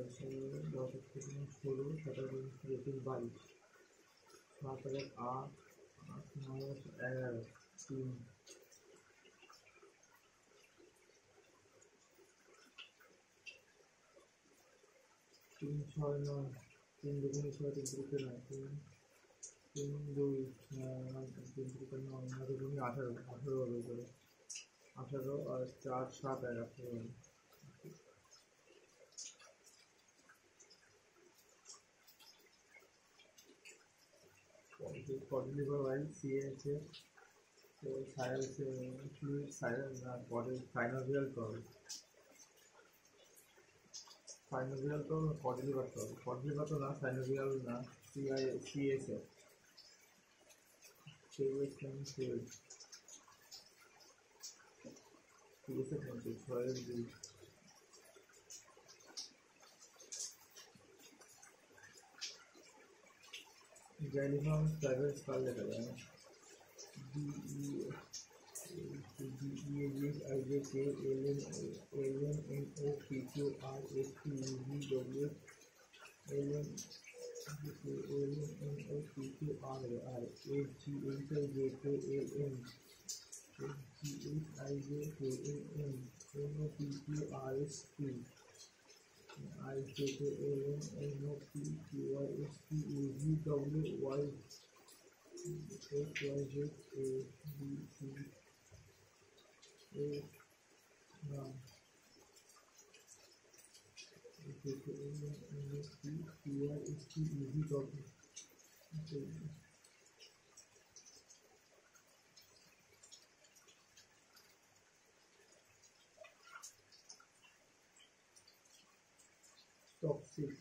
10 থেকে 16, 17 থেকে 22, 7 আর 8, 8 9 11, 3 3 6 9, 3 দুগুণে 6, 3 তিরিকে 9, 3 2 3 তিরিকে 9, 9 দুগুণে 18, 18 হবে করে 18 আর 4 7 18 হবে। Liver oil, CHF, fluid, body, synovial curve. Synovial curve, body liver curve. Body liver तो ना synovial ना CSF. fluid. CSF मतलब soil breed. Gallifon travel skull लेकर जाएंगे। Toxic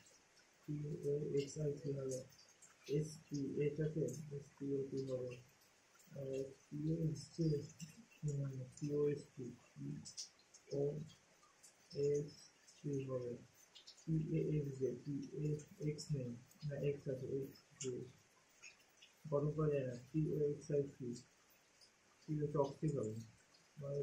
POXIC হবে SP এটাকে SPOT হবে আর POSP হবে PAX নেই না X আছে X বড় করে যায় না POXIC টক্সিক হবে মানে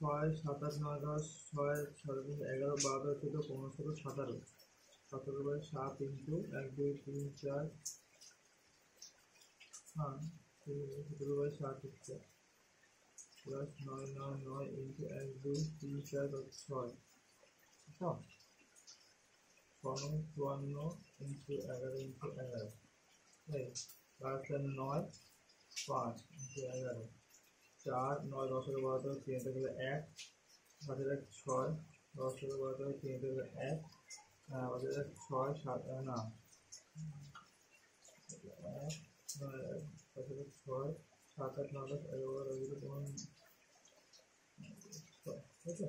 6 7 8 9 10 6 11 12 13 14 15 17 বাই 7 ইনটু 1 2 3 4 হ্যাঁ 17 বাই 7 হচ্ছে প্লাস 9 9 9 ইনটু 1 2 3 4 6 আচ্ছা 54 ইনটু 11 ইনটু 11 এই প্লাস 9 5 ইনটু 11 4 9 10 12 3 থেকে 1 বাজার 6 10 থেকে 12 3 থেকে 1 বাজার 6 7 না 6 7 8 9 10 11 এগুলো তোমার ঠিক আছে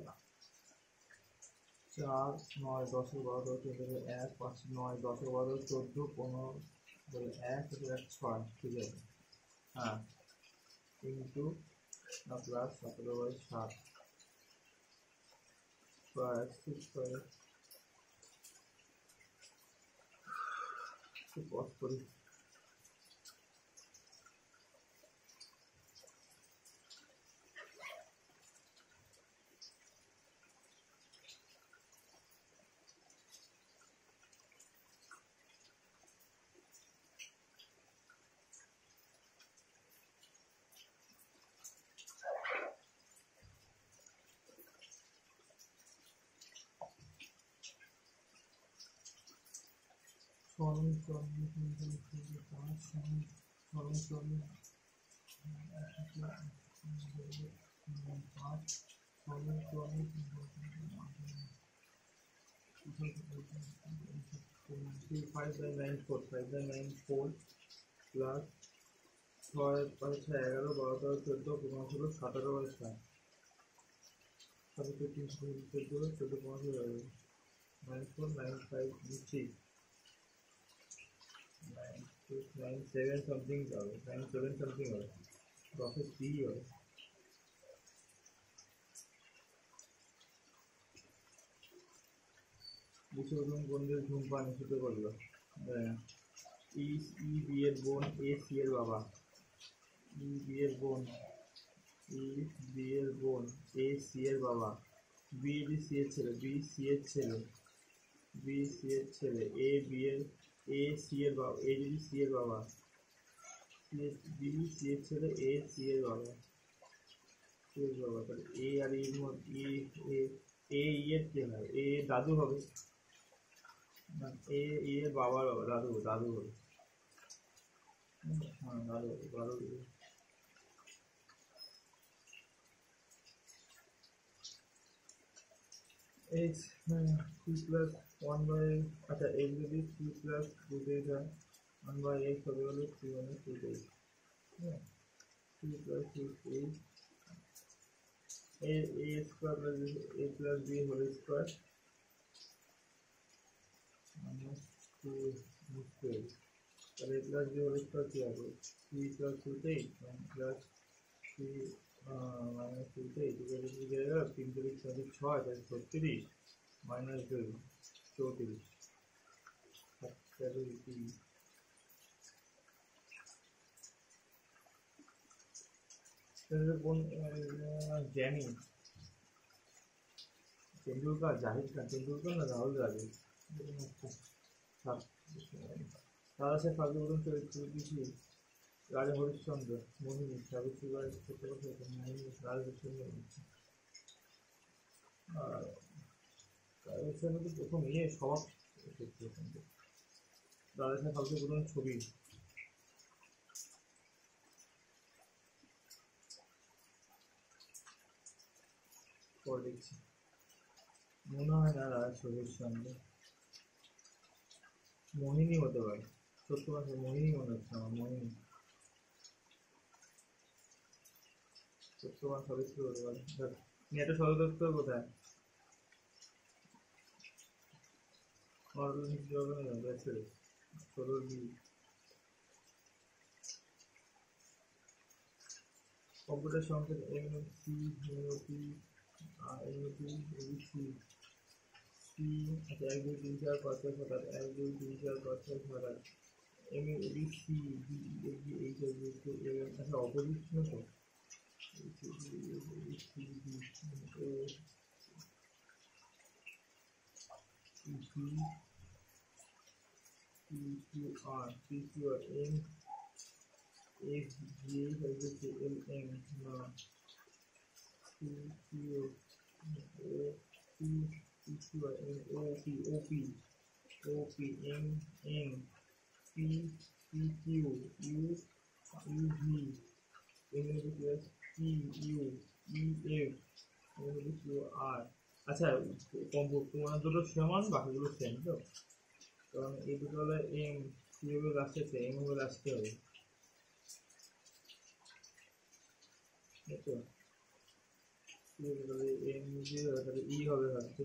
4 9 10 12 3 থেকে 1 5 9 10 12 14 15 বলে 1 থেকে 6 ঠিক আছে হ্যাঁ ইনটু না প্লাস 17 বাই 7 প্লাস 6 করে পজ করি Five by 9 4 5 by 9 4 plus 6 5 6 11 12 14 15 17 by 7 17 3 14 14 9 4 9 5 3 9 7 something 9 7 something হবে 10 3 হবে বিশ্বরূপ বন্ধুর ধূমপান শুরু করলো ই বি এর বোন এ সি এর বাবা, ই বি এর বোন এ সি এর বাবা, বি সি এর ছেলে, বি সি এর ছেলে, এ বি এর সি এর বাবা, এ যদি সি এর বাবা, বি সি এর ছেলে, এ সি এর বাবা, তাহলে এ আর এর মধ্যে এ এর কি হয়? এ দাদু হবে, এ বাবার বাবা, দাদু হবে। হ্যাঁ দাদু x c প্লাস 1/, আচ্ছা x যদি c প্লাস 2h হয় 1/x হবে হলো 3 - 2h, হ্যাঁ c plus 2h a square plus a plus b whole square minus 2h, তাহলে a plus b whole square কি হবে? c plus 2h plus c minus 2h এদিকে গেলে 3 × 4 = 6, তাহলে 36 মাইনাস 2 34, কোন জ্যানি তেন্ডুলকার, জাহিদ খান তেন্ডুলকার না রাহুল দ্রাবিড়? দাদা সাহেব ফালতু বলুন চরিত্র কিছু রাজা হরিশ্চন্দ্র, মোহিনী, সাবিত্রী বাই, মোহিনী, রাজা হরিশ্চন্দ্র। তো প্রথম স্বভাব দাদা সাহেব ফালতু বলুন ছবি পরে দেখছি, মনে হয় না রাজা হরিশ্চন্দ্র, মোহিনী হতে পারে, সত্য কথা মোহিনী মনে হচ্ছে আমার, মোহিনী, সত্যবান সাবিত্রী হতে পারে। মেয়েটা সদর দপ্তর কোথায়? কম্পিউটার সংকেত MAC MOP MOP ABC C, আচ্ছা 1 2 3 4 5 6 7 8 1 2 3 4 5 6 7 8 M A B C D E H I J K M, আচ্ছা অপোজিট না তো PQR M F G L M না PQR M O P M N P Q U V M plus P U E F M Q R, আচ্ছা তোমার দুটো সমান বাকিগুলো same তো, কারণ এই দুটো হলো এম, সি হবে লাস্টে, এম হবে লাস্টে হবে, এম যে তাহলে ই হবে, হচ্ছে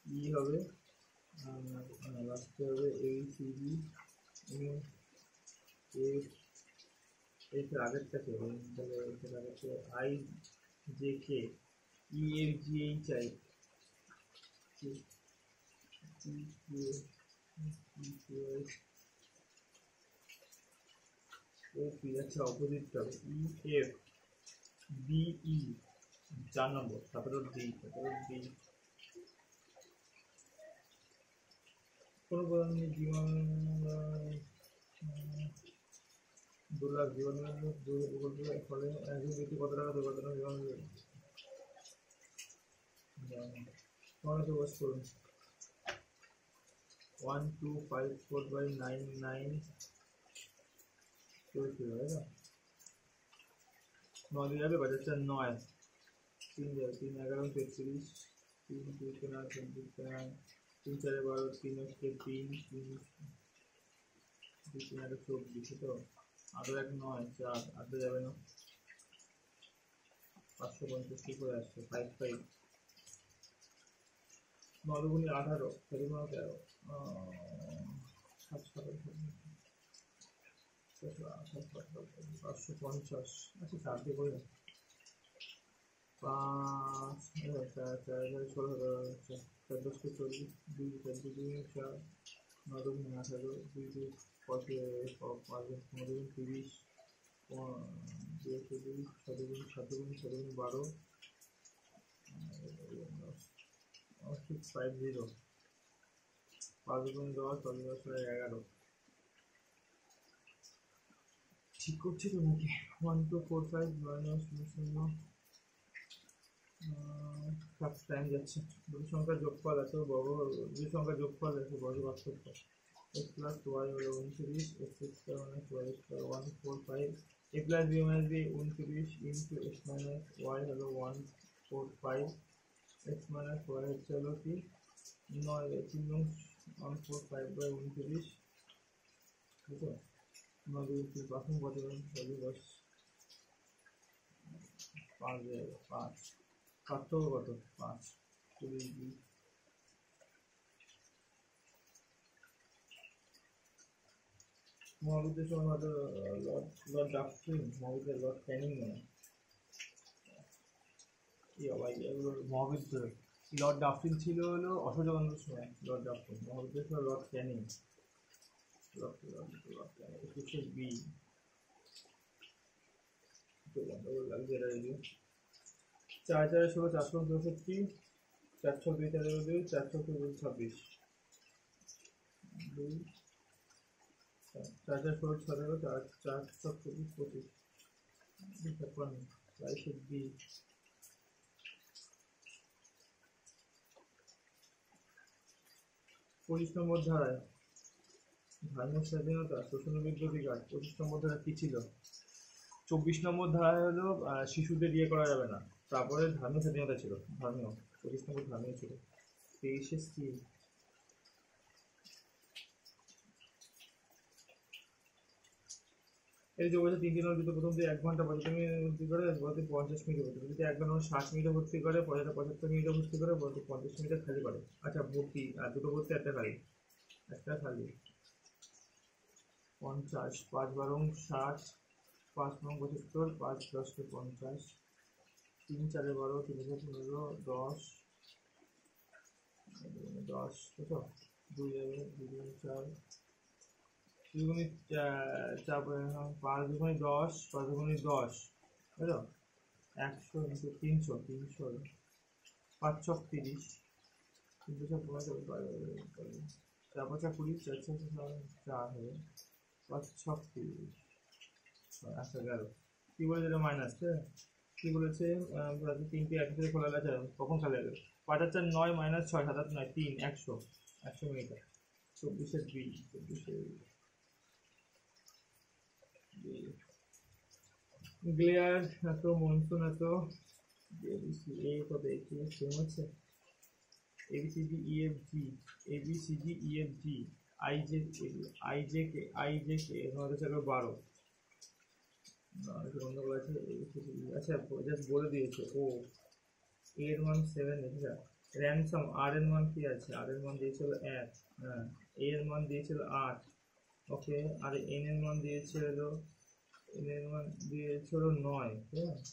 ই হবে লাস্টে হবে A C B M F, এর আগেরটা কে তাহলে এর আগেরটা I J K E F G H I O P, আচ্ছা অপোজিটটা E F B E 4 number 17 D কোনো জীবন 2 লাখ জীবনের প্রকল্পের ফলে একজন ব্যক্তি কত টাকা দুর্ঘটনা জীবন প্রকাশ করুন 1254/99 চলছিল, তাই না? 9 দিন আগে বাজারটা 9 3 11 33 3 2 4 3 3 4 12 3 3 3 2 3 24 তো আরো 1 9 4 8 যাবে না 550 কি করে আসছে 55 9 গুণে 18 13 13 550, আচ্ছা 4 দিয়ে করে 5 4 4 16 14 2 4 2 4 9 দুগুণ 18, 2 2 5 5 15 দুগুণ 30, 2 2 7 দুগুণ 7 দুগুণ 7 দুগুণ 12, 650, 5 দুগুণ 10, 5 10 11। ঠিক করছি তো নাকি? 1 2 4 5 minus 0 সব টাইম যাচ্ছে। দুটো সংখ্যার যোগফল এত বড়, দুটো সংখ্যার যোগফল এত বড় পার্থক্য। x প্লাস ওয়াই হলো 29, x square minus Y square 145, a plus b minus b 29 into x minus Y হলো 145, x মাইনাস ওয়াই হচ্ছে হলো কি 145 বাই 29, ঠিক আছে? 9 2 3 5 কত হবে? 10 5 5 পার্থক্য কত? 5। মহাবিদ্যের সময় হয়তো লর্ড ডাফরিন, মহাবিদ্যের লর্ড ক্যানিং নয়, মহাবিদ্য লর্ড ডাফরিন ছিল হলো অসহযোগানন্দের সময়, লর্ড ডাফরিন। মহাবিদ্যের সময় Lord Canning, Lord Canning B. চার 4 16 464, 4 6 2 4 2 4 6 2 26, 2 4 4 16 17, 4 4 7 25 56, রাইটের বি। 25 নম্বর ধারায় ধার্মিক স্বাধীনতা, শোষণবিরোধী অধিকার 25 নম্বর ধারা কি ছিল? 24 নম্বর ধারায় হলো শিশুদের ইয়ে করা যাবে না, তারপরে ধার্মিক স্বাধীনতা ছিল, ধর্মীয়। 25 নম্বর ধর্মীয় ছিল। 23 কি? এই যে বলছে 3 দিনের ভিতরে প্রথম দিয়ে 1 ঘন্টা পর্যন্ত তুমি ভর্তি করে বলতে 50 মিনিট ভর্তি করে, যদি 1 ঘন্টা 60 মিনিট ভর্তি করে, 75 মিনিট ভর্তি করে, বলতে 50 মিনিট খালি করে। আচ্ছা ভর্তি আর দুটো ভর্তি, একটা খালি, একটা খালি 50, 5 12 60, 5 9 75, 5 10 50, 3 4 12, 3 4 15, 10 10 কত? 2 2 4 দুগুণি 4 5 দুগুণি 10, 5 দুগুণি 10, তাই তো? 100 ইন্টু 300, 300 5 6 30, 3 4 4 5 20, 4 4 হবে 5 6 30। আচ্ছা গেল। কি বলেছে এটা? মাইনাস, কি বলেছে? 3টি একসাথে খোলা আছে, কখন খালি হবে? 5 আর 4 9, মাইনাস 6 7 8 9 3 100 মিটার। 24 বি, 24 গ্লেয়ার এত, মনসুন এত, এবিসি এ কত? একটু সেম আছে। এবিসিডি ইএফজি, এবিসিডি ইএফজি, আইজে কে আমাদের সাথে 12 বন্ধ করেছে। আচ্ছা জাস্ট বলে দিয়েছে ও এর মান 7 লিখা। র্যানসাম আর এর মান কি আছে? আর এর মান দিয়েছিল 1, হ্যাঁ। এ এর মান দিয়েছিল 8, ওকে। আর এন এর মান দিয়েছিল 9, ঠিক আছে?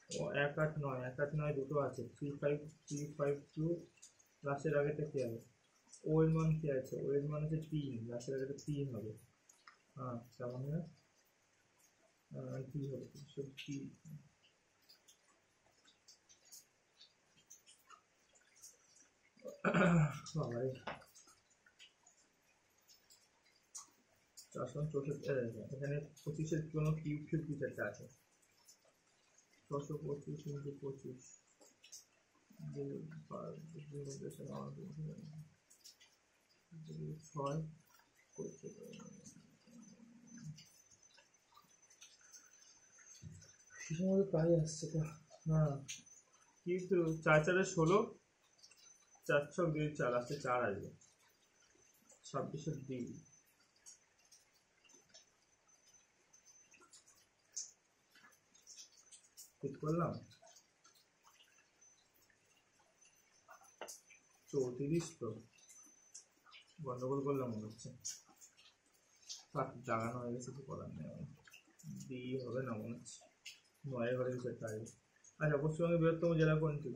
ও 1 8 9, 1 8 9 দুটো আছে, 352, লাস্টের আগেটা কি হবে? ও এর মান কি আছে? ও এর মান হচ্ছে 3, লাস্টের আগেটা 3 হবে। হ্যাঁ তার মানে কি হবে? সত্যি বাবারে 464, এখানে 25-এর কোনো কিউব ফিচারটা আছে। 625 ইন্টু 25 6 করতে হিসাবে তাই আসছে তো। হ্যাঁ কিন্তু 4 4 16, 4 6 2 4 আসছে, 4 আসবে। 26 ডি ঠিক করলাম। 34 তো গন্ডগোল করলাম মনে হচ্ছে, জাগানো হয়ে গেছে, কিছু করার নেই। ডি হবে না মনে হচ্ছে, 9 ঘরে কিছু একটা আসবে। আচ্ছা পশ্চিমবঙ্গের বৃহত্তম জেলা কোনটি?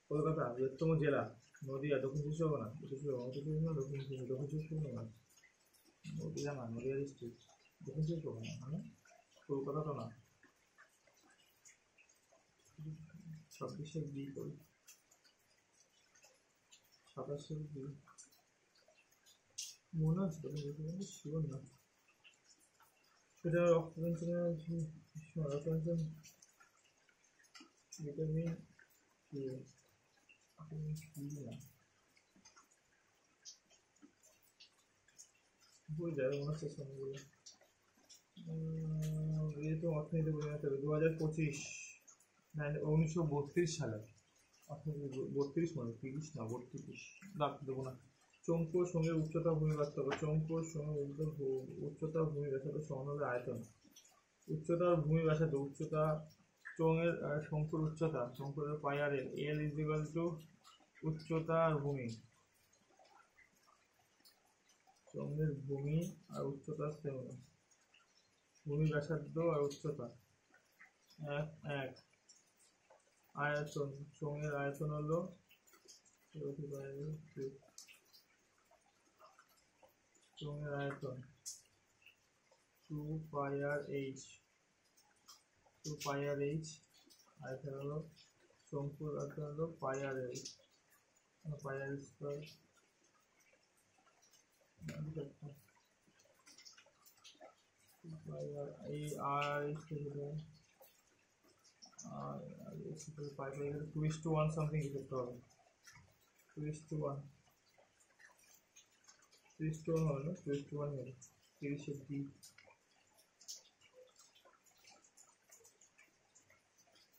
কলকাতা বৃহত্তম জেলা, নদিয়া দক্ষিণ চব্বিশ পরগনা, উত্তর চব্বিশ পরগনা, উত্তর চব্বিশ পরগনা, দক্ষিণ চব্বিশ পরগনা, নদিয়া না, নদিয়া ডিস্ট্রিক্ট, দক্ষিণ চব্বিশ পরগনা মানে কলকাতা তো না। 26-এ বি করি, 27-এ বি মনে আছে তো, শিওর না। সেটা রক্তচঞ্চল ভিটামিন কে না বই যাবে মনে হচ্ছে সময়গুলো। এই তো অর্থনীতি বলে নিতে হবে 2025 না 1932 সালে, অর্থনীতি 32 মানে 30 না 32 ডাক দেবো না। চৌম্বক সঙ্গের উচ্চতা ভূমি পার্থক্য, চৌম্বক সঙ্গের উচ্চতা ভূমি ব্যাসার্ধ সমান হবে আয়তন। উচ্চতা আর ভূমি ব্যাসার্ধ, উচ্চতা চৌঙের শঙ্কুর উচ্চতা, শঙ্কুরের পায়ারে এল ইজিক্যাল টু উচ্চতা আর ভূমি, চৌঙের ভূমি আর উচ্চতা সেম, ভূমি ব্যাসার্ধ আর উচ্চতা এক এক। আয়তন, চৌঙের আয়তন হলো চৌঙের আয়তন 2 পাই আর এইচ, 2 পাই আর এইচ, আয়তন হলো শঙ্কুর আয়তন হলো পাই আর এইচ, পাই আর স্কয়ার, এই আর পাই পাই 2:1 সামথিং করতে হবে, 2:1 হবে না, 2:1 হবে 30-এর ডি।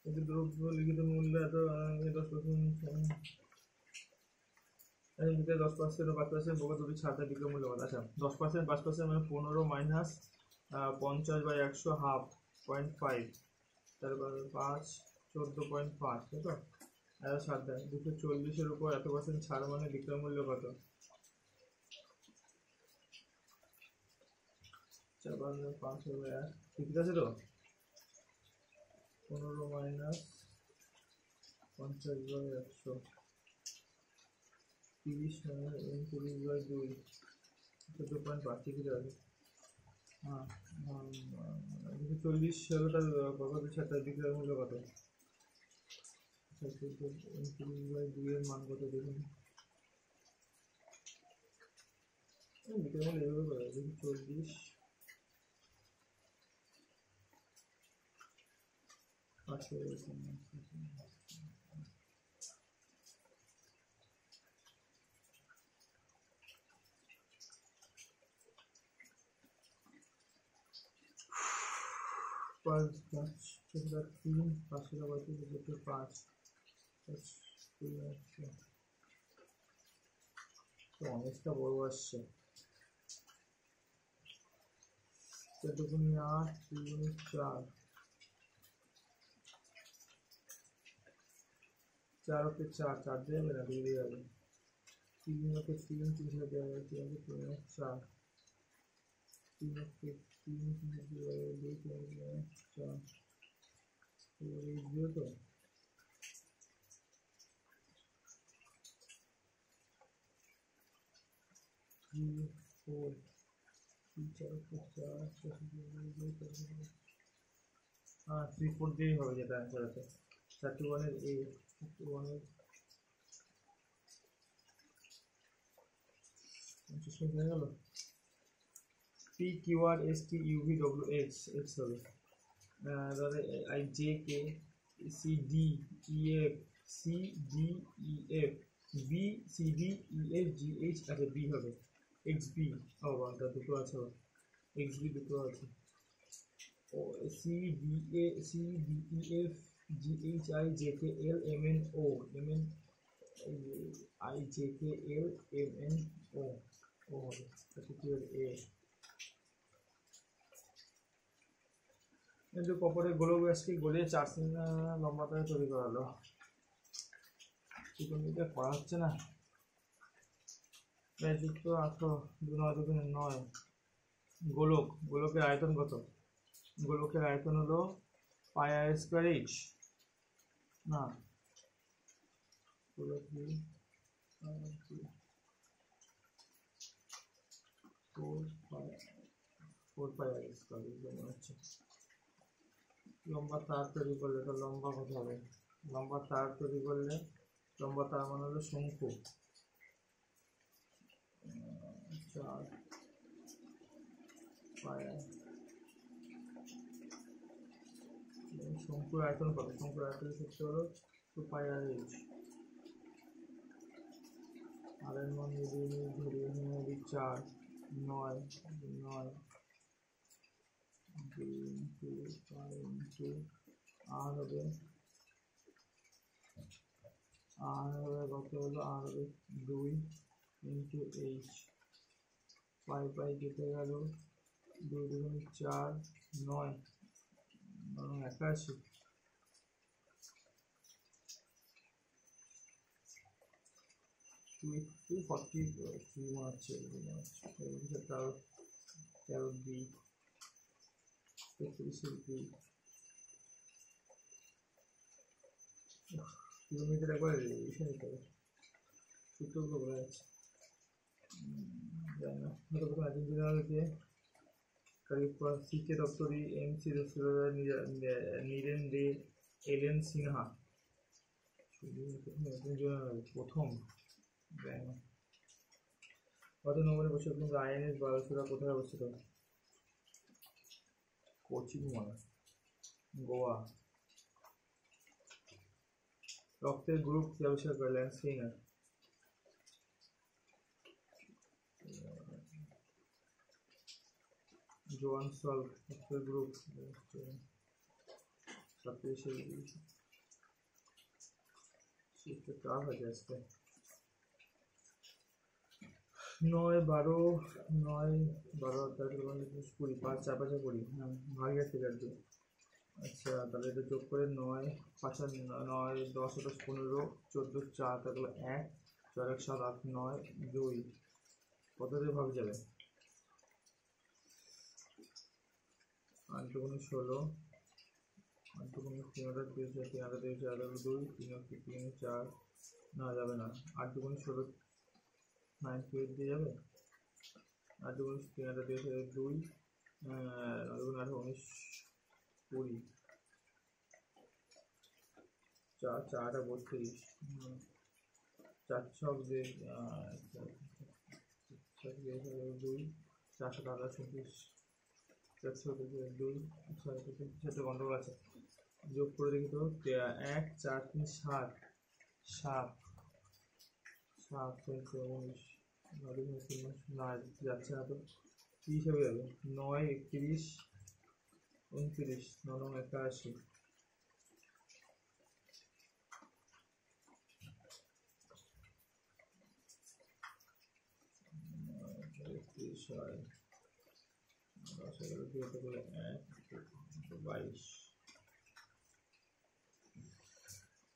এতে দ্রব্য লিখিত মূল্য এত 10% ও 5% বড় দুটি ছাড় দেয় বিক্রয় মূল্য কত? আচ্ছা 10% 5% মানে 15 মাইনাস 50/100 হাফ 0.5, তারপরে 5 14.5, তাই তো? এত ছাড় দেয় 240-এর উপর এত % ছাড় মানে বিক্রয় মূল্য কত? 5/1 ঠিক আছে তো? 15 মাইনাস 50/100 30 মানে 29/2 14.5 ঠিক আছে। হ্যাঁ 240 হলো তার কত ছাড়টা বিক্রয় মূল্য কত? 29/2 এর মান কত দেখুন, বিক্রয় মূল্য এভাবে করে 240 500 5 5 3 5 5 অনেকটা বড় আসছে, 4×8 3×4 4 ওকে 4 4 দিয়ে যাবে না, দিয়ে যাবে 3 ওকে 3 3 সাথে 3 ওকে 4 3 ওকে 3 2 4 এই দিয়ে তো 3 4 3 4 দিয়েই হবে যেটা অ্যান্সার আছে। 31-এর এ 31-এর 50 হয়ে গেল। P Q R S T U V W X X হবে, তাহলে I J K C D E F C D E F B C D E F G H আচ্ছা B হবে, X B বাবা দুটো আছে, X B দুটো আছে, ও C D A C D E F G H I J K L M N O M N I J K L M N O ও হবে 32-এর A। কিন্তু কপারের গোলক গ্যাসকে গলিয়ে 4 সেমি লম্বা করে তৈরি করালো, এটা করা হচ্ছে না। যুক্ত 18 2 9 গোলকের আয়তন কত? গোলকের আয়তন হলো পাই আর স্কয়ার এইচ, না গোলক লম্বা তার তৈরি করলে তো লম্বা কত হবে? লম্বা তার তৈরি করলে লম্বা তার মানে হলো শঙ্কু। 4 পায়া। শঙ্কুর আয়তন কত? শঙ্কুর আয়তনের ক্ষেত্রে হলো 2 পাই আর এইচ। আর এর মান যদি ধরি 4 9 9 আর হবে কত হলো? আর হবে 2 ইন্টু এইচ। পাই পাই কেটে গেল, 2 2 4 9 81। 243 মনে হচ্ছে। 13 বি 33 বি কিলোমিটার একবার রিভিশন নিতে হবে। সূত্রগুলো বলা যাচ্ছে জানি না। হয়তো প্রথম আর্জেন্টিনাকে সিকে দপ্তরি এমসি নীরেন দে এলেন সিনহা প্রথম জানি না। গত নভেম্বরে বছর কিন্তু আইএনএস বায়োসুরা কোথায় অবস্থিত? কোচিং মানে গোয়া। রক্তের গ্রুপ কি আবিষ্কার করলেন? সিনার। জোয়ান সল্ট রক্তের গ্রুপ 9 12 20 5 4 5 20 হ্যাঁ ভাগ আছে কাটবে। আচ্ছা তাহলে এটা যোগ করে 9 5 9 10 10 15 14 4 তাহলে 1 4 1 7 8 9 2 কত দিয়ে ভাগ যাবে? 8 2 16 8 2 3 2 2 3 3 4 না যাবে না। 8 2 16 9 8 দিয়ে যাবে। 8 2 3 2 2 9 19 20 4 4 32 4 ছক দিয়ে 2 4 7 28 2 6 গন্ডগোল আছে। যোগ করে দেখি তো 1 4 3 7 7 7 19 না যাচ্ছে না তো কি হিসাবে যাবে? 9 31 29 9 81 22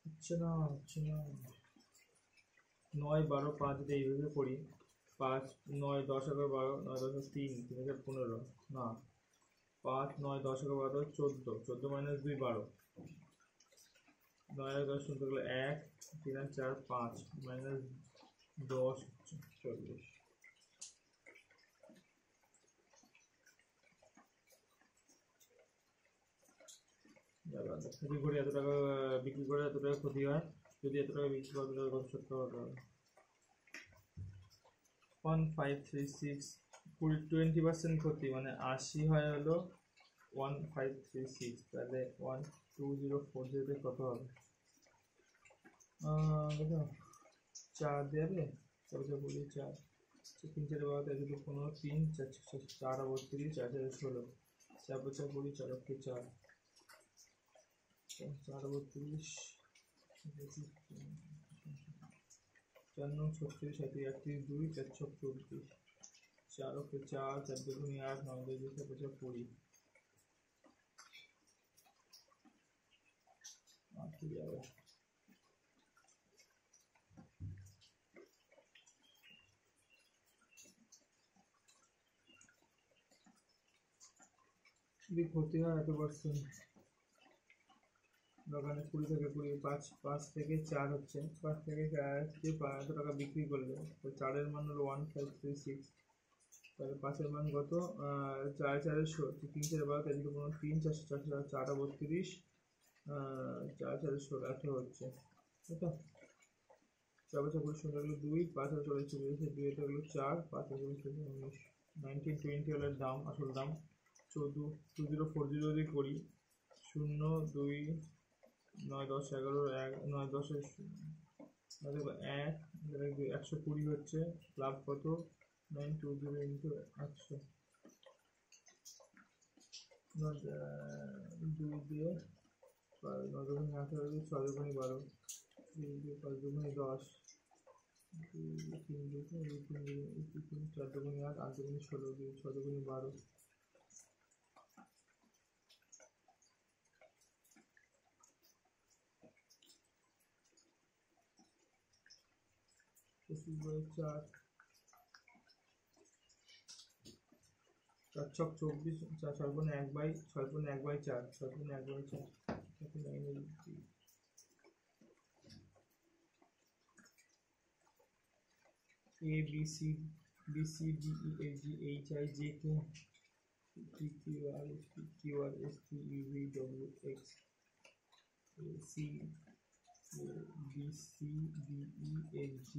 হচ্ছে না 9 12 5 যদি এইভাবে করি 5 9 10 11 12 9 10 3 3 15 না 5 9 10 11 12 14 14 মাইনাস 2 12 9 10 শুনতে গেলে 1 3 4 5 মাইনাস 10 40 বিক্রি করে এত টাকা বিক্রি করে এত টাকা ক্ষতি হয়। যদি এত টাকা বিক্রি করে কত সত্য হবে? 1536 20% ক্ষতি মানে 80 হয় হলো 1536 তাহলে 12040 কত হবে? দেখো 4 দেবে 4 বলি 4 3 4 12 13 15 3 4 4 32 4 4 16 4 5 20 4 4 4 32 4 9 36 37 2 4 6 34 4 4 4 2 8 9 2 4 5 20 8 যাবে। যদি ক্ষতি হয় এত পার্সেন্ট দোকানে 20 থেকে 20 5 থেকে 4 হচ্ছে, 5 থেকে 4 এত টাকা বিক্রি করলে তো 4-এর মান হলো 1536, তাহলে 5-এর মান কত? 4 4 16, 3 4 12, 3 2 15, 3 4 4 4 32, 4 4 16 18 হচ্ছে, তাই তো? 4 4 20 হলো 2, 5 আর 40 2 এটা হলো 4, 5 আর 19, 1920 হলো দাম, আসল দাম। 14 2040 যদি করি, 0 2 9 10 11 9 10 দেখো 1 120 হচ্ছে, লাভ কত? 920 ইন্টু 100, 2 দিয়ে 9 দুগুণে 18, 6 দুগুণে 12, 2 দিয়ে 5 দুগুণে 10, 3 দুগুণে 4 দুগুণে 8, 8 দুগুণে 16, 6 দুগুণে 12, চার 4 ছক 24, 4 6 গুণে 1/4, 6 গুণে 1/4, 6 গুণে 1/4, A B C B C D E F G H I J K P Q R S T Q R S T U V W X C B C D E F G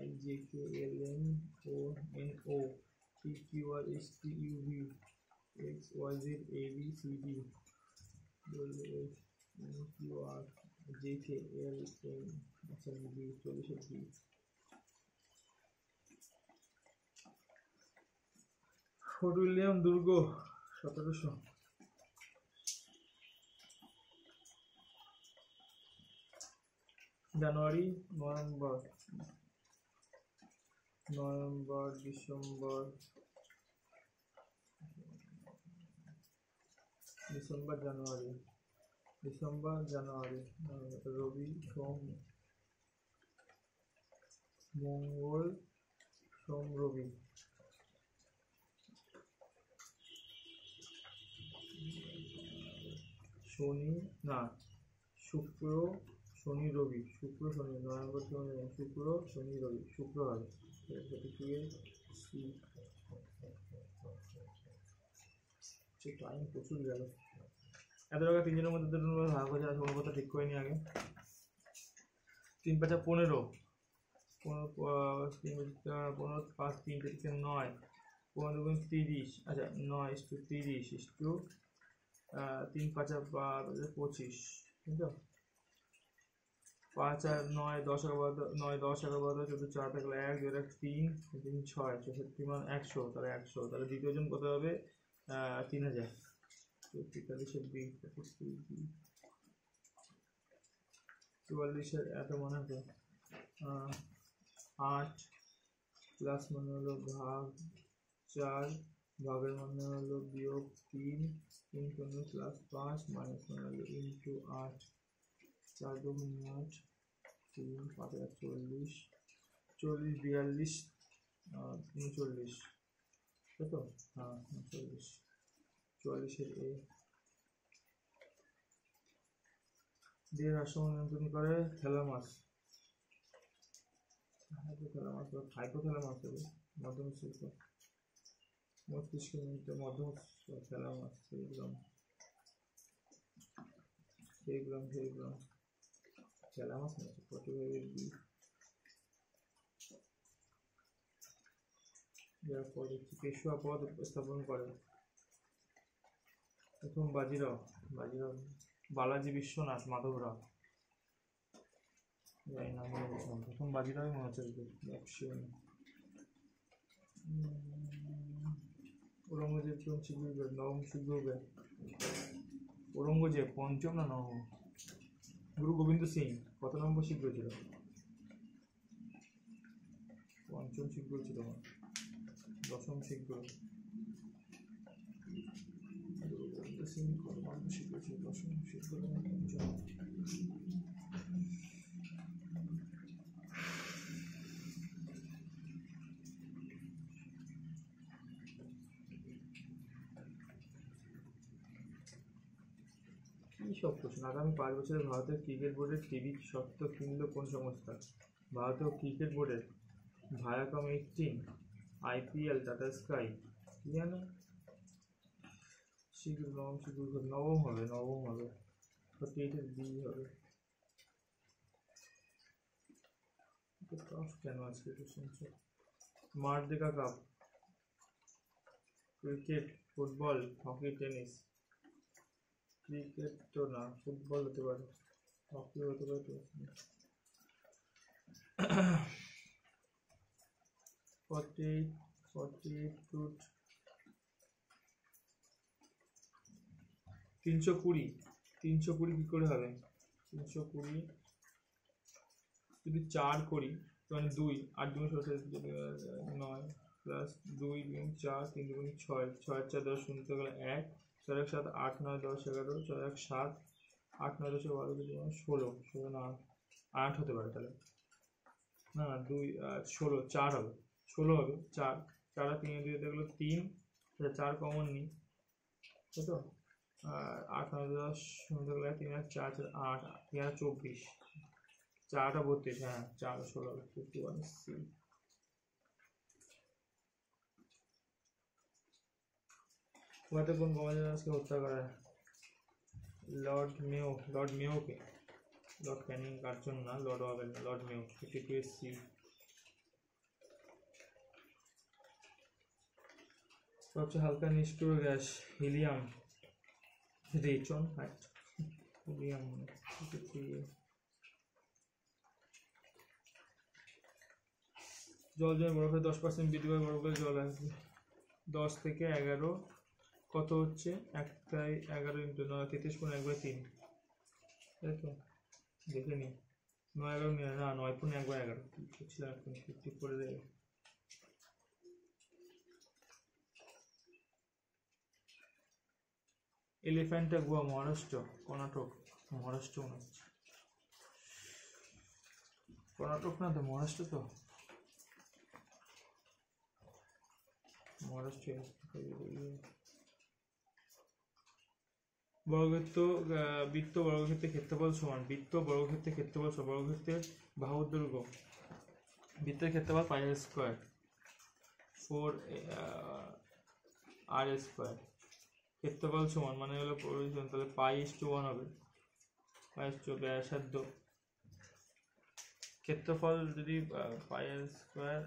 I J K L M O N O P Q R S T U V X Y Z A B C D W X Q R J K L M D 40 D fort William দুর্গ 1700। জানুয়ারি, November, December, জানুয়ারি, রবি, সোম, মঙ্গল, সোম, রবি, শনি, না শুক্র, শনি, রবি, শুক্র, শনি, November, শুক্র, শনি, রবি, শুক্র হবে। Time প্রচুর গেল, এত টাকা 3 জনের মধ্যে ভাগ হয়ে যাওয়ার কোনো কথা ঠিক করে নি আগে। 3 5 15, 15 5 3 থেকে 9, 15 দুগুণ 30, আচ্ছা 9:30 3 5 25, ঠিক আছে। 5 আর 9 10 11 9 10 11 12 14 4 থাকলে 1 2 1 3 3 6 64 মান 100, তাহলে 100, তাহলে দ্বিতীয় জন কত হবে? 3000। 44 এত মনে হবে 8 প্লাস মানে হলো ভাগ 4, ভাগের মানে হলো বিয়োগ 3 প্লাস 5 মাইনাস মানে হলো ইন্টু 8, 4 দুগুণ 8, 3 5 40 40 42 39, তাই তো? হ্যাঁ 40, 44 এ দিয়ে রাসায়নিক নিয়ন্ত্রণ করে থ্যালামাস, হাইপোথ্যালামাস হবে মধ্যমস্তিষ্ক, মস্তিষ্কের মধ্যে থ্যালামাস, সেরিব্রাম থ্যালামাস না পটিভাইয়ের বি, যার পর পেশোয়া পদ স্থাপন করে। প্রথম বাজিরাও বালাজি বিশ্বনাথ মাধবরাও, জানি না মনে বলছিলাম, প্রথম বাজিরাওই মনে হচ্ছে। ঔরঙ্গজেব নবম শিখ গুরু, ঔরঙ্গজেব পঞ্চম না নবম? গুরু গোবিন্দ সিং কত নম্বর শিখ ছিল? পঞ্চম শিখ গুরু ছিল, 10ম শিখ গুরু। গুরু গোবিন্দ সিং কত নম্বর শিখ ছিল? 10ম শিখ গুরু, পঞ্চম। সব প্রশ্ন। আগামী 5 বছরে ভারতের ক্রিকেট বোর্ডের টিভি স্বত্ব কিনল কোন সংস্থা? ভারতীয় ক্রিকেট বোর্ডের ভায়াকম 18, IPL, টাটা স্কাই, কি জানো? নবম হবে 48 বি হবে। কেন আজকে শুনছো? Merdeka cup, cricket, football, hockey, tennis. Cricket তো না, ফুটবল হতে পারে, হকি হতে পারে। 320 কি করে হবে? 320 যদি 4 করি মানে 2 8 2 9 প্লাস 2 গুণ 4 3 গুণ 6 6 4 10 0 গেলে 1 4 1 7 8 9 10 11 4 1 7 8 9 10 12 16 16 না 8 হতে পারে তাহলে, না 2 16 4 হবে, 16 হবে, 4 4 আর 3 দিয়ে গেলো 3, 4 কমন নিই, তাই তো? আর 8 9 10 শুনতে গেলে 3 আর 4 8 3 আর 24, 4টা 32, হ্যাঁ 4 16 51 সি। ওয়াতে কোন গভর্নরকে হত্যা করা? লর্ড মেয়োকে, লর্ড ক্যানিং কার্জন না, লর্ড ওয়াবেল না, লর্ড মেয়ো। 52 সি। সবচেয়ে হালকা নিষ্ক্রিয় গ্যাস হিলিয়াম, রেচন হাইট, হিলিয়াম। জল জমে বরফের 10% বৃদ্ধি পায়, বরফের জল আসবে 10 থেকে 11 কত হচ্ছে? 11 ইন্টু 9 33 × 1/3, তাই তো? দেখে নি 9 11 না 9 × 1/11 কি করছিলাম এখন 50 করে দেবে। এলিফ্যান্টা গোয়া মহারাষ্ট্র, কর্ণাটক, মহারাষ্ট্র মনে হচ্ছে, কর্ণাটক না তো মহারাষ্ট্র, তো মহারাষ্ট্র। বর্গক্ষেত্র বৃত্ত বর্গক্ষেত্রের ক্ষেত্রফল সমান, বৃত্ত বর্গক্ষেত্রের ক্ষেত্রফল সমান, বর্গক্ষেত্রের বাহুর দৈর্ঘ্য, বৃত্তের ক্ষেত্রফল পাই স্কোয়ার 4 আর স্কোয়ার, ক্ষেত্রফল সমান মানে হলো প্রয়োজন, তাহলে π/1 হবে, π/2 ব্যাসার্ধ, ক্ষেত্রফল যদি পাই স্কোয়ার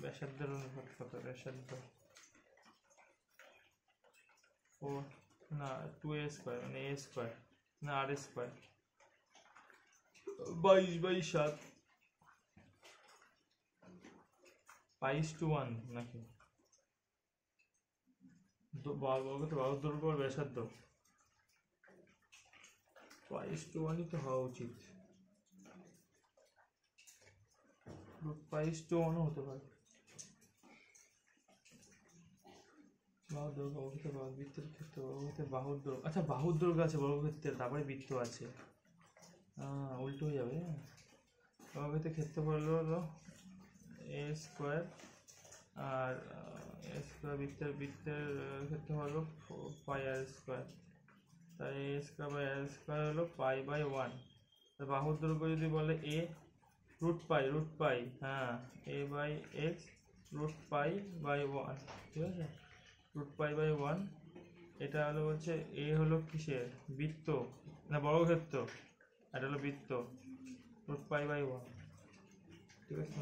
ব্যাসার্ধের অনুপাত কত? ব্যাসার্ধ 4 না 2a স্কোয়ার মানে a স্কোয়ার না r স্কোয়ার, 22/7 π/1 নাকি? বাহুর দৈর্ঘ্য ব্যাসার্ধ π/1ই তো হওয়া উচিত, π/1 হতে পারে। বাহুর দৈর্ঘ্য বৃত্তের ক্ষেত্রে বাহুর দৈর্ঘ্য, আচ্ছা বাহুর দৈর্ঘ্য আছে বর্গক্ষেত্রের, তারপরে বৃত্ত আছে, উল্টো হয়ে যাবে। বর্গক্ষেত্রের ক্ষেত্রফল হলো a স্কোয়ার, আর a স্কোয়ার বৃত্তের ক্ষেত্রফল হলো πr স্কোয়ার, তাই a square by r square হলো π/1। বাহুর দৈর্ঘ্য যদি বলে a √π, হ্যাঁ a/x √π/1, ঠিক আছে, √π/1। এটা হলো বলছে এ হলো কিসের? বৃত্ত না বর্গক্ষেত্র, এটা হলো বৃত্ত, √π/1, ঠিক আছে?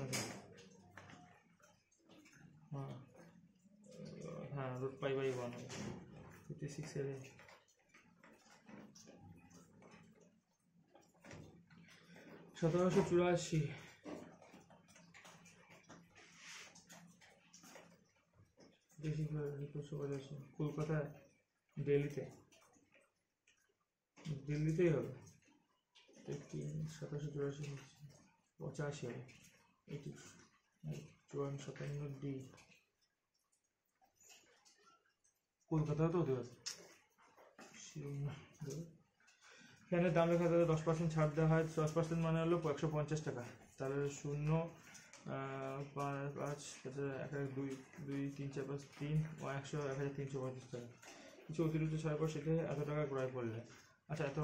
হ্যাঁ √π/1 56 এর। সতেরোশো চুরাশি কলকাতায়, দিল্লিতেই হবে 1784 85 হবে 54 ডি, কলকাতায় তো হতে পারে। এখানে দাম লেখা থাকে 10% ছাড় দেওয়া হয়, 10% মানে হলো 150 টাকা, তাহলে 0 5 1 2 2 3 4 5 3 100 1335 টাকা। কিছু অতিরিক্ত ছাড়ের পর সেটা এত টাকা ক্রয় করলে। আচ্ছা, এত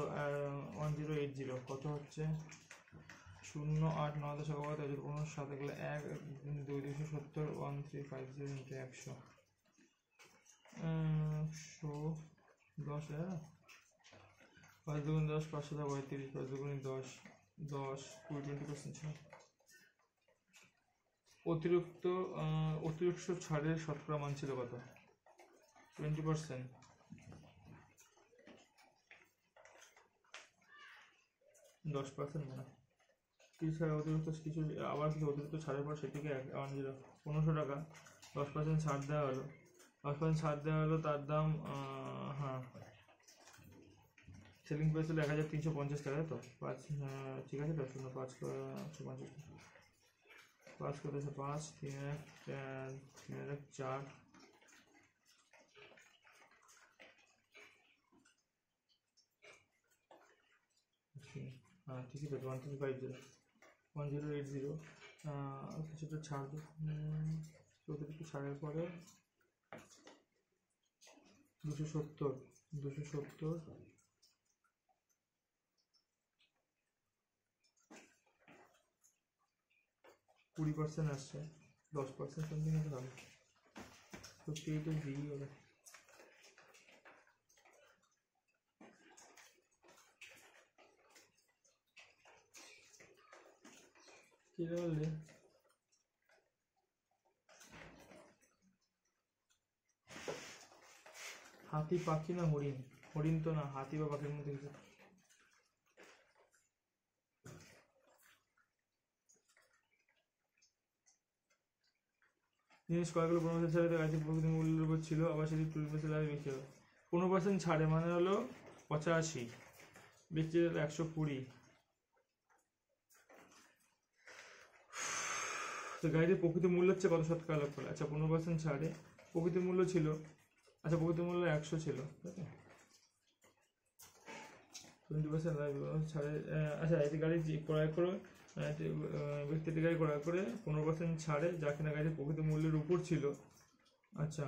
1080 কত হচ্ছে? 0.8 9 15 7 গেলে 1 2 270 1350 ইন্টু 100 10 5 দুগুণ 10 5 7 35 5 দুগুণ 10 10 20% ছাড়। অতিরিক্ত ছাড়ের শতকরা মান ছিল কত? 20%। দশ পার্সেন্ট মানে কিছু ছাড়া অতিরিক্ত কিছু, আবার কিছু অতিরিক্ত ছাড়ের পর সেটিকে 1500 টাকা 10% ছাড় দেওয়া হলো। 10% ছাড় দেওয়া হলো, তার দাম হ্যাঁ সেলিং প্রাইস হলো 1350 টাকা, তো 5 ঠিক আছে তো? 5 50 5 কত আছে? 5 3 1 4 হ্যাঁ ঠিকই তো, 1080 কিছুটা ছাড় অতিরিক্ত ছাড়ের পরে 270 20% আসছে, 10% সামথিং আছে তাহলে 58 দিই হবে। কি বললে? হাতি পাখি না হরিণ? হরিণ তো না, হাতি বা পাখির মধ্যে কিছু। জিনিস কয়েকগুলো 15% ছাড়ে গাড়িতে প্রকৃতি মূল্যের উপর ছিল, আবার সেটি 20% লাভে বিক্রি হবে। 15% ছাড়ে মানে হলো 85, বেচে 120। তো গাড়িটির প্রকৃত মূল্য হচ্ছে কত শতকরা লাভ করে? আচ্ছা 15% ছাড়ে প্রকৃত মূল্য ছিল, আচ্ছা প্রকৃত মূল্য 100 ছিল, ঠিক আছে? 20% লাভ ছাড়ে। আচ্ছা এটি গাড়ি ক্রয় করে, ব্যক্তিটি গাড়ি ক্রয় করে 15% ছাড়ে যা কিনা গাড়ির প্রকৃত মূল্যের উপর ছিল, আচ্ছা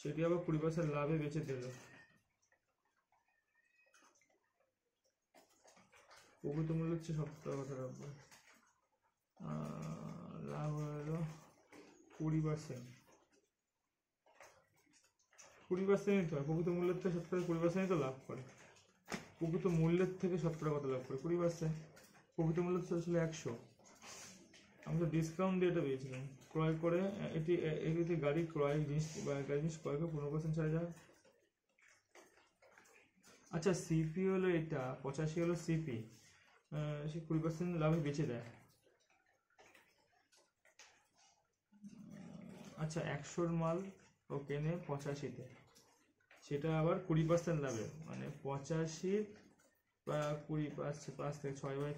সেটি আবার 20% লাভে বেচে দিল। প্রকৃত মূল্য হচ্ছে শতকরা কথা রাখবো, লাভ হলো 20%। 20% তো হয়, প্রকৃত মূল্যের থেকে শতকরা 20% তো লাভ করে। প্রকৃত মূল্যের থেকে শতকরা কত লাভ করে? 20%। প্রকৃত মূল্য ছিল 100, আমি তো ডিসকাউন্ট দিয়ে এটা পেয়েছিলাম। ক্রয় করে এটি গাড়ি ক্রয় জিনিস বা গাড়ি জিনিস ক্রয় করে 15% ছাড়া যায়। আচ্ছা সিপি হলো এটা, 85 হলো সিপি, সে 20% লাভে বেচে দেয়। আচ্ছা 100 মাল ও কেনে 85-তে, সেটা আবার 20% লাভে, মানে 85 বা 20 5 থেকে 6/5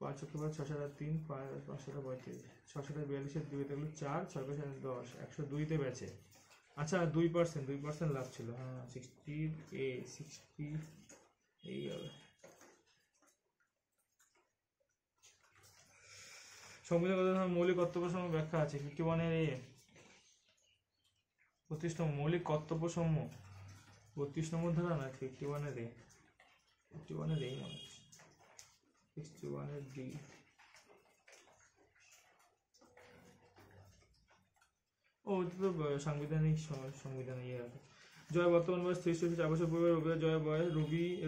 5 অক্টোবর 6/3 5/35 6/42 2 দেখলো 4 6/10 102-তে বেচে। আচ্ছা 2% লাভ ছিল, হ্যাঁ 60 এই হবে। সংবিধান মৌলিক কর্তব্য সমূহ ব্যাখ্যা আছে 51-এর এ 32 নম্বর মৌলিক কর্তব্য সমূহ 32 নম্বর ধারা না 51-এর এ 51-এর এই মনে হচ্ছে 61-এর ডি। ও তো সাংবিধানিক সংবিধান ইয়ে আছে। জয় বর্তমান বয়স 4 বছর পূর্বে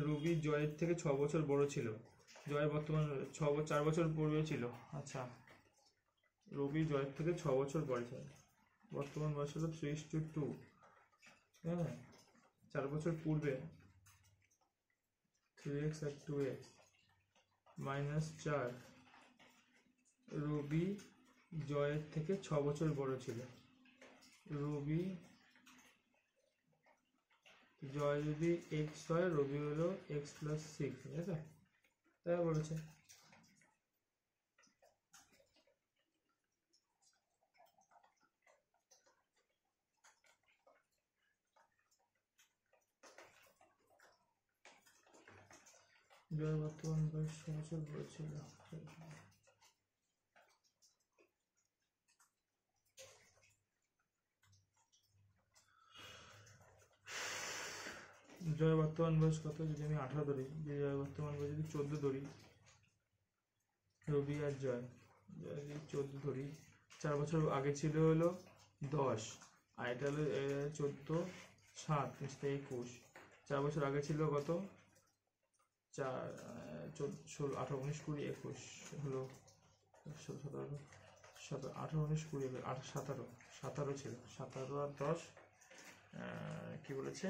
রবি জয়ের থেকে 6 বছর বড় ছিল। জয় বর্তমান 4 বছর পূর্বে ছিল, আচ্ছা রবি জয়ের থেকে 6 বছর বড় ছিল। বর্তমান বয়স হলো 3:2, হ্যাঁ 4 বছর পূর্বে 3x আর 2x -4 রবি জয়ের থেকে 6 বছর বড় ছিল। রবি জয় যদি x হয়, রবি হলো x + 6, ঠিক আছে? তাই বলেছে। জয় বর্তমান বয়স 6 বছর বড় ছিল। জয়ের বর্তমান বয়স কত? যদি আমি 18 ধরি, জয়ের বর্তমান বয়স যদি 14 ধরি, রবি আর জয় যদি 14 ধরি, 4 বছর আগে ছিল হলো 10, আর এটা হলো 14, 7, 21, 4 বছর আগে ছিল কত? 4, 16, 18, 19, 20, 21 হলো 17, 18, 19, 20, 17 ছিল, 17 আর 10 কি বলেছে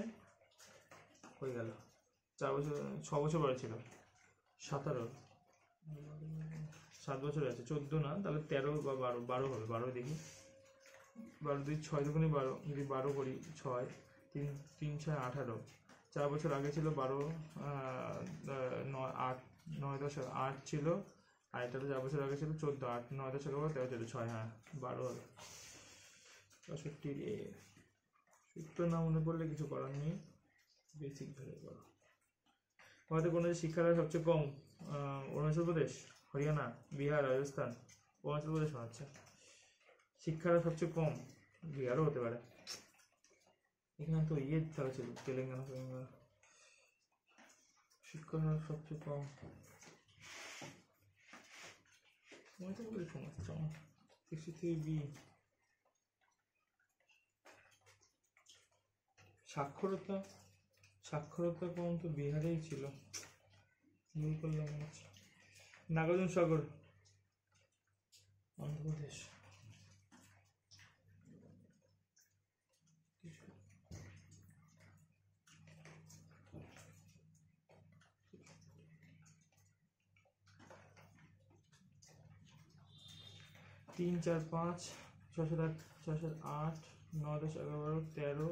হয়ে গেল 4 বছর, 6 বছর বয়স ছিল, 17, 7 বছর আছে, 14 না, তাহলে 13 বা 12 হবে, 12 দেখি, 12 2 6 দুগুণে 12, যদি 12 করি, 6 3 3 6 18, 4 বছর আগে ছিল 12, 9 8 9 10 8 ছিল, আর এটা 4 বছর আগে ছিল 14, 8 9 10 11 13 14 6, হ্যাঁ 12 হবে। 65 রে সূত্র না মনে পড়লে কিছু করার নেই, বেসিক ধরে করো। ভারতের কোন শিক্ষার হার সবচেয়ে কম? অরুণাচল প্রদেশ, হরিয়ানা, বিহার, রাজস্থান। অরুণাচল প্রদেশ মনে হচ্ছে। শিক্ষার হার সবচেয়ে কম, বিহারও হতে পারে। এখানে তো খেলা ছিল, তেলেঙ্গানা। শিক্ষার হার সবচেয়ে কম অরুণাচল প্রদেশ মনে হচ্ছে। 63B। সাক্ষরতা কম তো বিহারেই ছিল, ভুল করলাম মনে হচ্ছে। নাগার্জুন সাগর, অন্ধ্রপ্রদেশ। তিন 4 5 6 7 8 6 7 8 9 10 11 12 13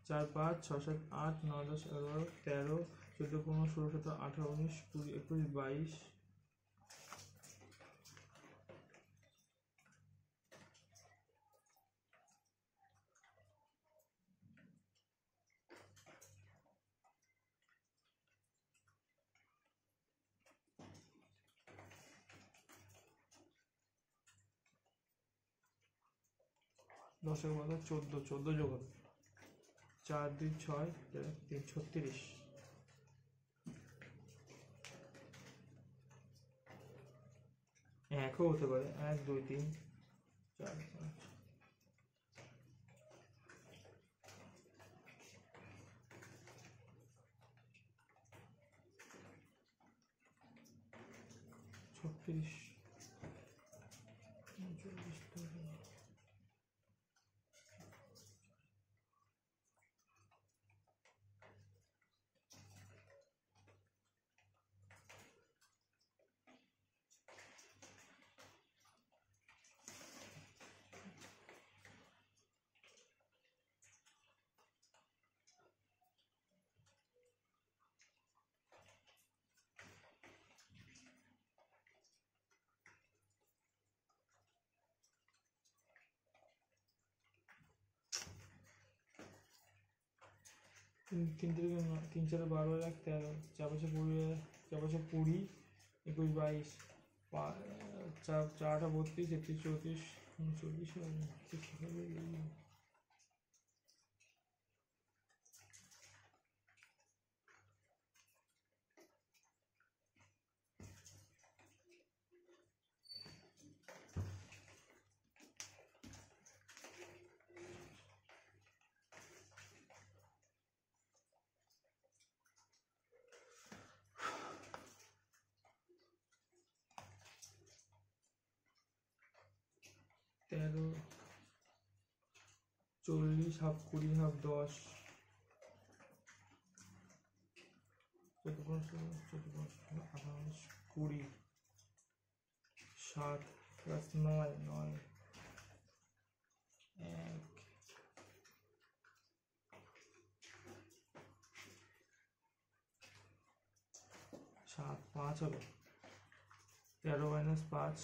4 5 6 7 8 9 10 11 13 14 15 16 17 18 19 20 21 22। দশের মধ্যে 14 যোগ হবে, 4 2 6 3 36। একও হতে পারে, 1 2 3 4 5। 36 3 3 4 12 1 13 4 5 20 4 5 20 21 22 4 4 32 33 34 39 13 40 হাফ 20 হাফ 10 14 28 20 7 প্লাস 9 9 1 7 5 হবে, 13 মাইনাস 5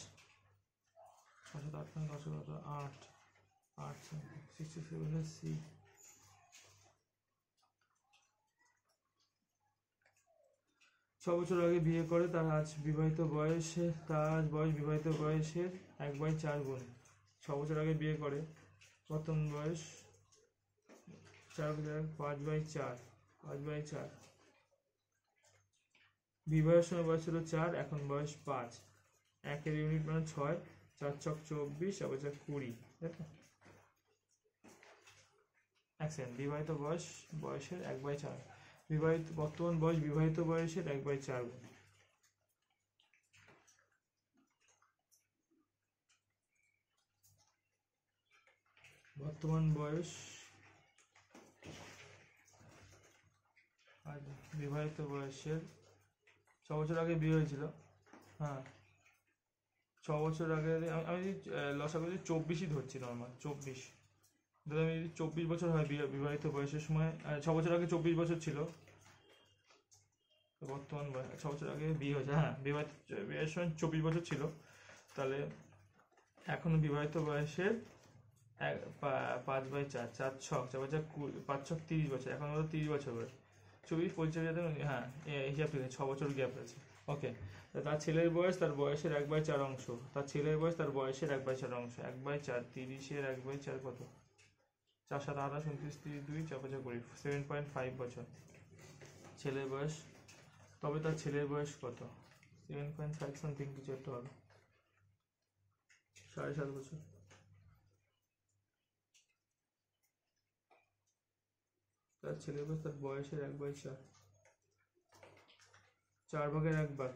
6 7 8 9 10 11 8 8 67 C। 6 বছর আগে বিয়ে করে, তার আজ বিবাহিত বয়সের 1/4 গুণ। 6 বছর আগে বিয়ে করে, বর্তমান বয়স 4/4, 5/4। বিবাহের সময় বয়স ছিল 4, এখন বয়স 5। 1-এর ইউনিট মানে 6, 4 ছক 24, আবার 4 20, তাই তো? বিবাহিত বয়সের 1/4, বিবাহিত বর্তমান বয়স বিবাহিত বয়সের 1/4 গুণ। বর্তমান বয়স আর বিবাহিত বয়সের 6 বছর আগে বিয়ে হয়েছিল। হ্যাঁ, 6 বছর আগে আমি যদি লসাগু 24ই ধরছি, নর্মাল 24। ধরো আমি যদি 24 বছর হয় বিবাহিত বয়সের সময়, 6 বছর আগে 24 বছর ছিল, বর্তমান 6 বছর আগে বিয়ে হয়েছে, হ্যাঁ বিয়ের সময় 24 বছর ছিল, তাহলে এখনো বিবাহিত বয়সের 5/4, 4 ছক 4 5 ছক 30 বছর, এখন হলো 30 বছর বয়স। 24 25, হ্যাঁ হিসাব ঠিক আছে, 6 বছর গ্যাপ আছে। ওকে, তার ছেলের বয়স তার বয়সের 1/4 অংশ, তার ছেলের বয়স তার বয়সের 1/4 অংশ। 1/4, 30-এর 1/4 কত? 4 7 28 29 30 2 4 5 20, 7.5 বছর ছেলের বয়স। তবে তার ছেলের বয়স কত? 7.5 সামথিং কিছু একটা হবে, 7.5 বছর। তার ছেলের বয়স তার বয়সের 1/4, 4 ভাগের 1 ভাগ,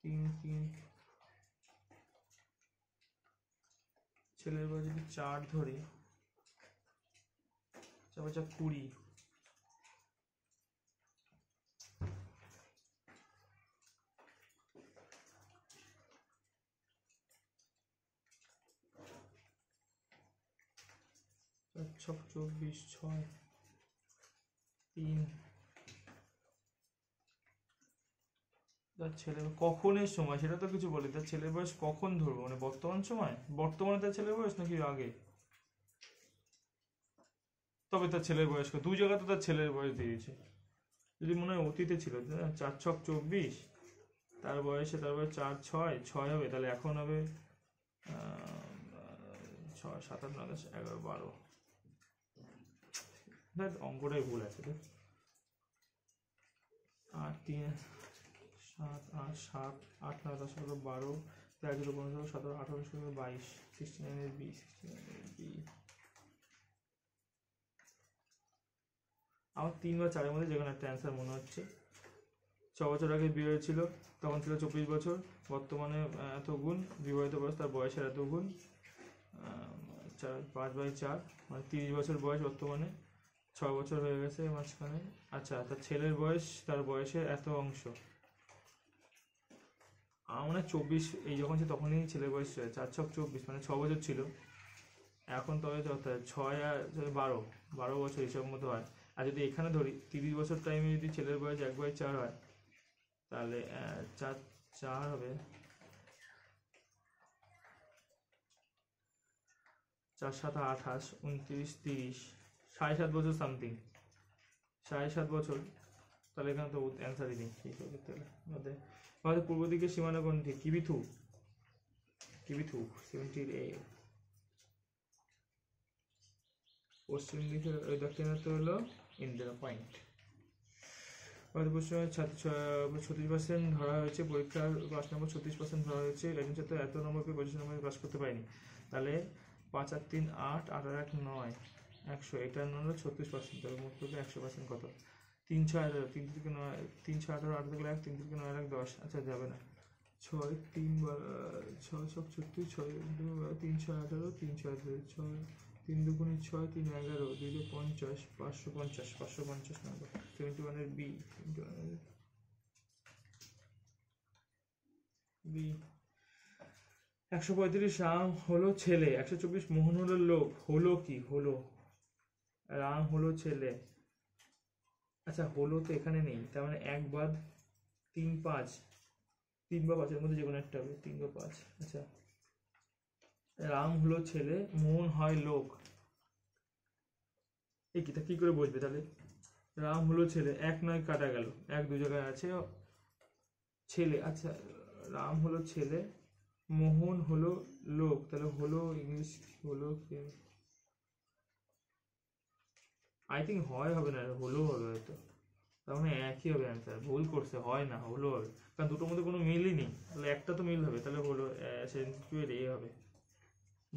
3 ছেলের বয়স যদি 4 ধরি, 4 20, 4 ছক 24, 6 3। তার ছেলে কখনের সময় সেটা তো কিছু বলি, তার ছেলের বয়স কখন ধরবো, মানে বর্তমান সময়, বর্তমানে তার ছেলের বয়স নাকি আগে? তবে তার ছেলের বয়স দু জায়গাতে তার ছেলের বয়স দিয়েছে, যদি মনে হয় অতীতে ছিল 4 ছক 24, তার বয়সে তার বয়স 4 6 হবে, তাহলে এখন হবে 6 7 8 9 10 11 12, অঙ্কটাই ভুল আছে। 8 3 7 8 7 8 9 10 11 12 13 14 15 17 18 19 20, 69 B, 69 B। আমার 3 বা 4-এর মধ্যে যে কোনো একটা অ্যান্সার মনে হচ্ছে। 6 বছর আগে বিয়ে হয়েছিল, তখন ছিল 24 বছর, বর্তমানে এত গুণ, বিবাহিত বয়স তার বয়সের এত গুণ, 5/4 মানে 30 বছর বয়স বর্তমানে, 6 বছর হয়ে গেছে মাঝখানে। আচ্ছা, তার ছেলের বয়স তার বয়সের এত অংশ, আমার মনে হয় 24, এই যখন ছিল তখনই ছেলের বয়স 4 ছক 24, মানে 6 বছর ছিল। এখন তবে 6 আর 12 বছর হিসাব মতো হয়। আর যদি এখানে ধরি 30 বছর টাইমে যদি ছেলের বয়স 1/4 হয়, তাহলে 4 হবে 4 7 28 29 30, 7.5 বছর সামথিং, 7.5 বছর। তাহলে এখানে তো অ্যান্সারই নেই সেই ক্ষেত্রে। আমাদের পূর্ব দিকের সীমানা কোনটি? কিবিথু 70A। পশ্চিম দিকে দক্ষিণাত্য হলো ইন্দিরা পয়েন্ট। আমাদের পশ্চিমবঙ্গের 36% ধরা হয়েছে, পরীক্ষার 5 নম্বর 36% ধরা হয়েছে। একজন ছাত্র এত নম্বর পেয়ে 25 নম্বরে পাস করতে পারেনি, তাহলে 5 আর 3 8, 8 আর 1 9, 100, এটার হলো 36%, তাহলে মোট করলে 100% কত? 3 6 18, 3 থেকে 9, 3 6 18, 8 থেকে 1, 3 থেকে 9 1 10। আচ্ছা যাবে না, 6 3 6 ছক 36, 6 3 6 18, 3 6 18, 6 3 2 6 3 11, 2 50, 550, 550 নম্বর। 71-এর বি, 135 রাম হলো ছেলে, 124 মোহন হলো লোক, হলো কি? হলো রাম হলো ছেলে। আচ্ছা, হলো তো এখানে নেই, তার মানে 1 বাদ 3 5, 3 বা 5-এর মধ্যে যে কোনো একটা হবে, 3 বা 5। আচ্ছা, রাম হলো ছেলে, মোহন হয় লোক, এই কিটা কি করে বসবে তাহলে? রাম হলো ছেলে, 1 9 কাটা গেল, 1 দু জায়গায় আছে, ছেলে। আচ্ছা, রাম হলো ছেলে, মোহন হলো লোক, তাহলে হলো ইংলিশ হলো কি? আই থিঙ্ক হয় হবে না, হলেও হবে হয়তো, তার মানে একই হবে অ্যান্সার। ভুল করছে, হয় না হলেও হবে, কারণ দুটোর মধ্যে কোনো মিলই নেই, তাহলে একটা তো মিল হবে, তাহলে হলো সেন্টেন্স টু এর এ হবে।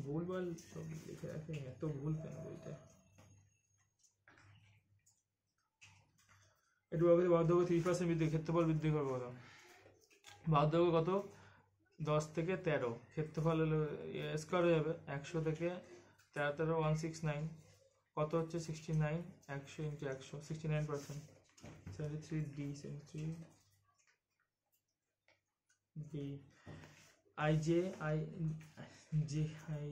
ভুলভাল সব লিখে রাখে, এত ভুল কেন বইতে। একটু আগে বার্ধক্য 30% বৃদ্ধি, ক্ষেত্রফল বৃদ্ধি করবো কত? বার্ধক্য কত? 10 থেকে 13, ক্ষেত্রফল হলো স্কোয়ার হয়ে যাবে 100 থেকে 13 169, কত হচ্ছে 69, 100 into 100, 69%, 73D, 73 B, I J I J I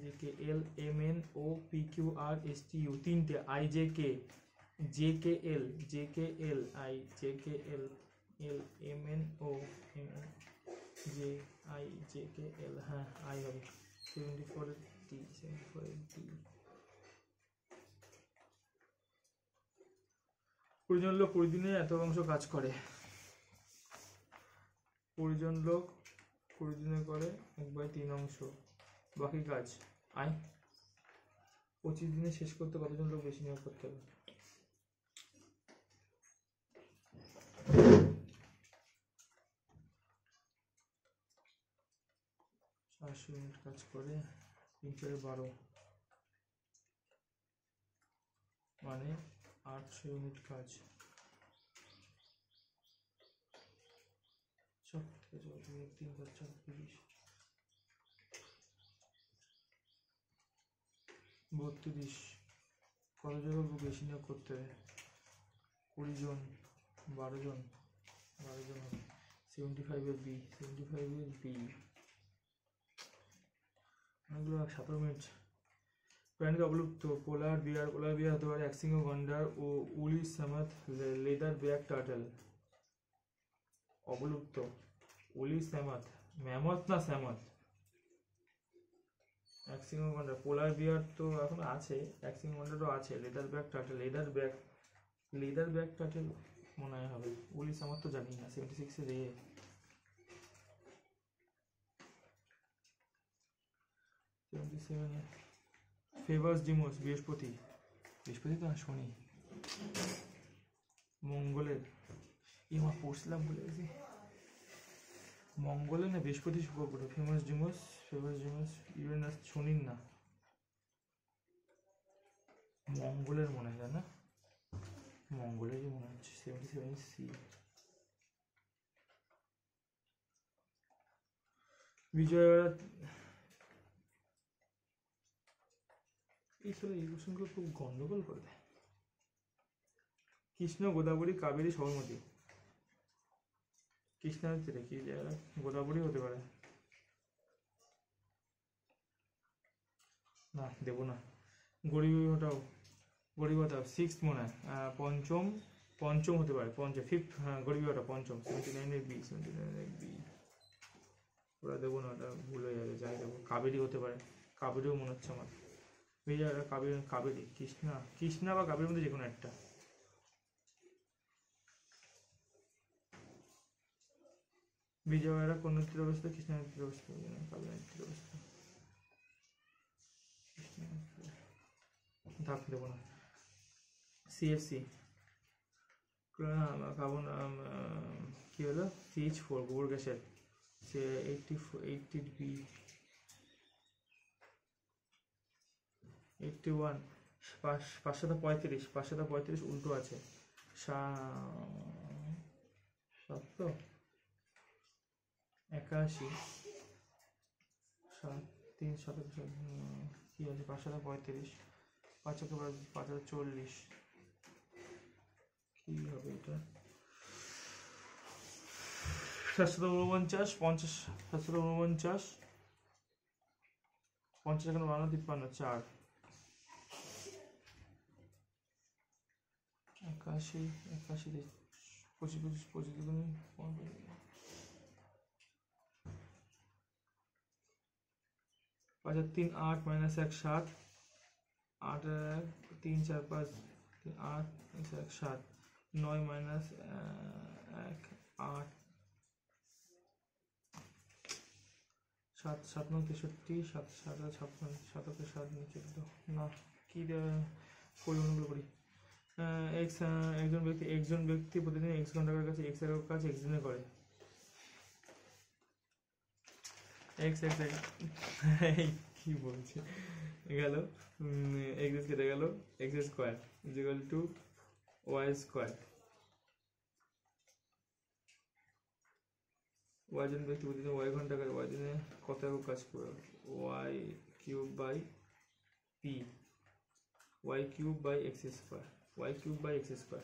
J K L M N O P Q R S T U, তিনটে I J K J K L J K L I J K L L M N O M N J I J K L, হ্যাঁ I হবে 74D, 74D। 20 জন লোক 20 দিনে এত অংশ কাজ করে। 20 জন লোক 20 দিনে করে 1/3 অংশ, বাকি কাজ আয় 25 দিনে শেষ করতে কতজন লোক বেশি নিয়োগ করতে হবে? 400 ইউনিট কাজ করে 3/12 মানে 800 ইউনিট কাজ। 3/4 32, কতজন লোক বেশি নিয়োগ করতে হবে? 20 জন, 12 জন, 12 জন হবে 75 এর বি, 75 এর বি। অনেকগুলো 17 মিনিট। প্রাণীকে অবলুপ্ত, পোলার বিয়ার হতে পারে একশৃঙ্গ গন্ডার ও উলি সামাথ লেদার ব্যাক টার্টল। অবলুপ্ত উলি স্যামাথ, ম্যামথ না স্যামথ, একশৃঙ্গ গন্ডার, পোলার বিয়ার তো এখন আছে, একশৃঙ্গ গন্ডারও আছে, leather back turtle, leather back turtle মনে হয় হবে, উলি স্যামাথ তো জানি না। 76 এর এ, 77 ফেভার্স ডিমোস, বৃহস্পতি তো না শনি, মঙ্গলের আমার পড়ছিলাম বলে গেছি, মঙ্গলের না বৃহস্পতি শুক্র, ফেভার্স ডিমোস ইউরেনাস শনির না, মঙ্গলের মনে হয় না, মঙ্গলেরই মনে হচ্ছে। 77 সি। বিজয়ওয়াড়া, এই কোশ্চেনগুলো খুব গন্ডগোল করে দেয়। কৃষ্ণ, গোদাবরী, কাবেরী, সবরমতী। কৃষ্ণা হচ্ছে কি জায়গা, গোদাবরী হতে পারে না, দেবো না। গরিবটাও 6th মনে হয়, পঞ্চম হতে পারে, 5th, হ্যাঁ গরিবটা পঞ্চম, 79 এর বি, 79 এর বি। ওরা দেবো না, ওটা ভুল হয়ে যাবে, যাই দেবো। কাবেরী হতে পারে, কাবেরীও মনে হচ্ছে আমার, বিজয়ওয়াড়া কাবেরী, কৃষ্ণা বা কাবেরীর মধ্যে যে কোনো একটা। বিজয়ওয়াড়া কোন নদীর অবস্থা? কৃষ্ণা নদীর অবস্থা, কাবেরী নদীর অবস্থা, ধাপ দেবো না। CFC কার্বন কি হলো, CH4 গোবর গ্যাসের, 80 বি, 81, 535 উল্টো আছে, 81, 3 কি আছে, 535, 540, কি হবে এটা, 749, 50, 749, 50 এখানে 52, 53, 4, 81, 25, 25 দুগুণে 5 আর 3 8 -1 7, 8 আর 1 3 4 5 8 1 7, 9 -1 8, 7 7 9 63, 7 7 56, 7 7 7 14 না, কি করি অনেকগুলো করি। এক্স একজন ব্যক্তি প্রতিদিন এক্স ঘন্টার কাছে এক্স এর কাজ এক্স দিনে করে। এক্স এক্স কি বলছে গেল, এক্স কেটে গেল, X square is equal to Y square. Y জন ব্যক্তি প্রতিদিন ওয়াই ঘন্টা করে ওয়াই দিনে কত একক কাজ করবে? Y cube by P Y cube by X square, Y cube by X square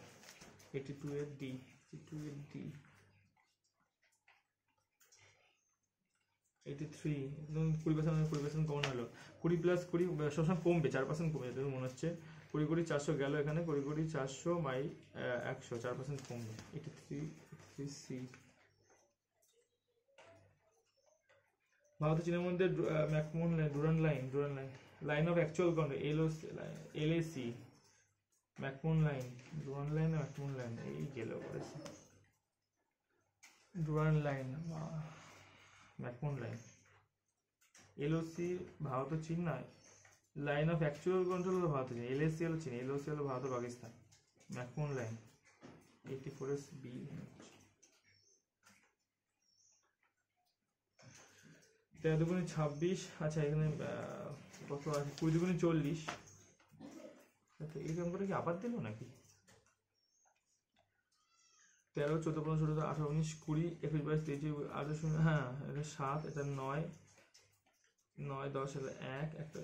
82 এর ডি, 82 এর ডি 83। 20% কমন হলো, 20 প্লাস 20 সবসময় কমবে, 4% কমে যাবে মনে হচ্ছে। 20 20 400 গেল এখানে, 20 20 400 বাই 100 4% কমবে। 83 সি। ভারত চীনের মধ্যে McMahon Durand line of actual control LAC McMahon line, Durand line আর ম্যাকমোহন লাইন এই গেল করেছে। Durand line McMahon line, LOC Bharat ও চীন নয়, লাইন অফ অ্যাকচুয়াল কন্ট্রোল হলো ভারত চীন, এলএসি হলো চীন, এলওসি হলো ভারত ও Pakistan. McMahon line 84 S B. 13 দুগুণে 26, আচ্ছা এখানে কত আছে, 20 দুগুণে 40। আচ্ছা এরকম করে কি আবার দিল নাকি? 13 14 15 16 18 19 20 21 22 23 28, হ্যাঁ এটা 7, এটা 9 9 10 এটা 1 একটা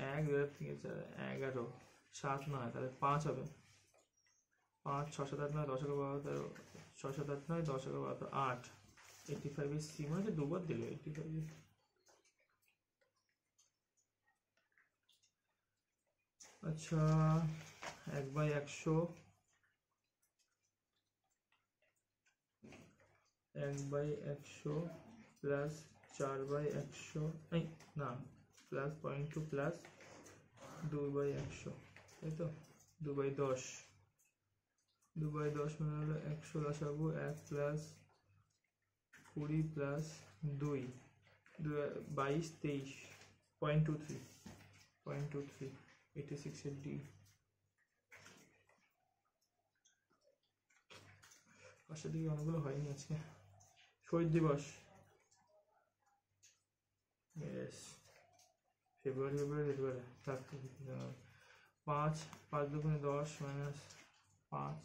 1 2 3 4 11 7 9 তাহলে 5 হবে, 5 6 7 8 9 10 11 12 6 7 8 9 10 11 12 8। 85 এর সি মনে হচ্ছে দুবার দিল 85 এর। আচ্ছা 1/100 1/100 প্লাস 4/100 এই না প্লাস 0.2 প্লাস 2/100, তাই তো 2/10, 2/10 মানে হলো 100 লসাগু 1 প্লাস 20 প্লাস 2 22 23 0.23 0.23 86 এর ডি। পাশের দিকে অনেকগুলো হয়নি আজকে। শহীদ দিবস ফেব্রুয়ারি থাক 5 5 দুগুণে 10 মাইনাস 5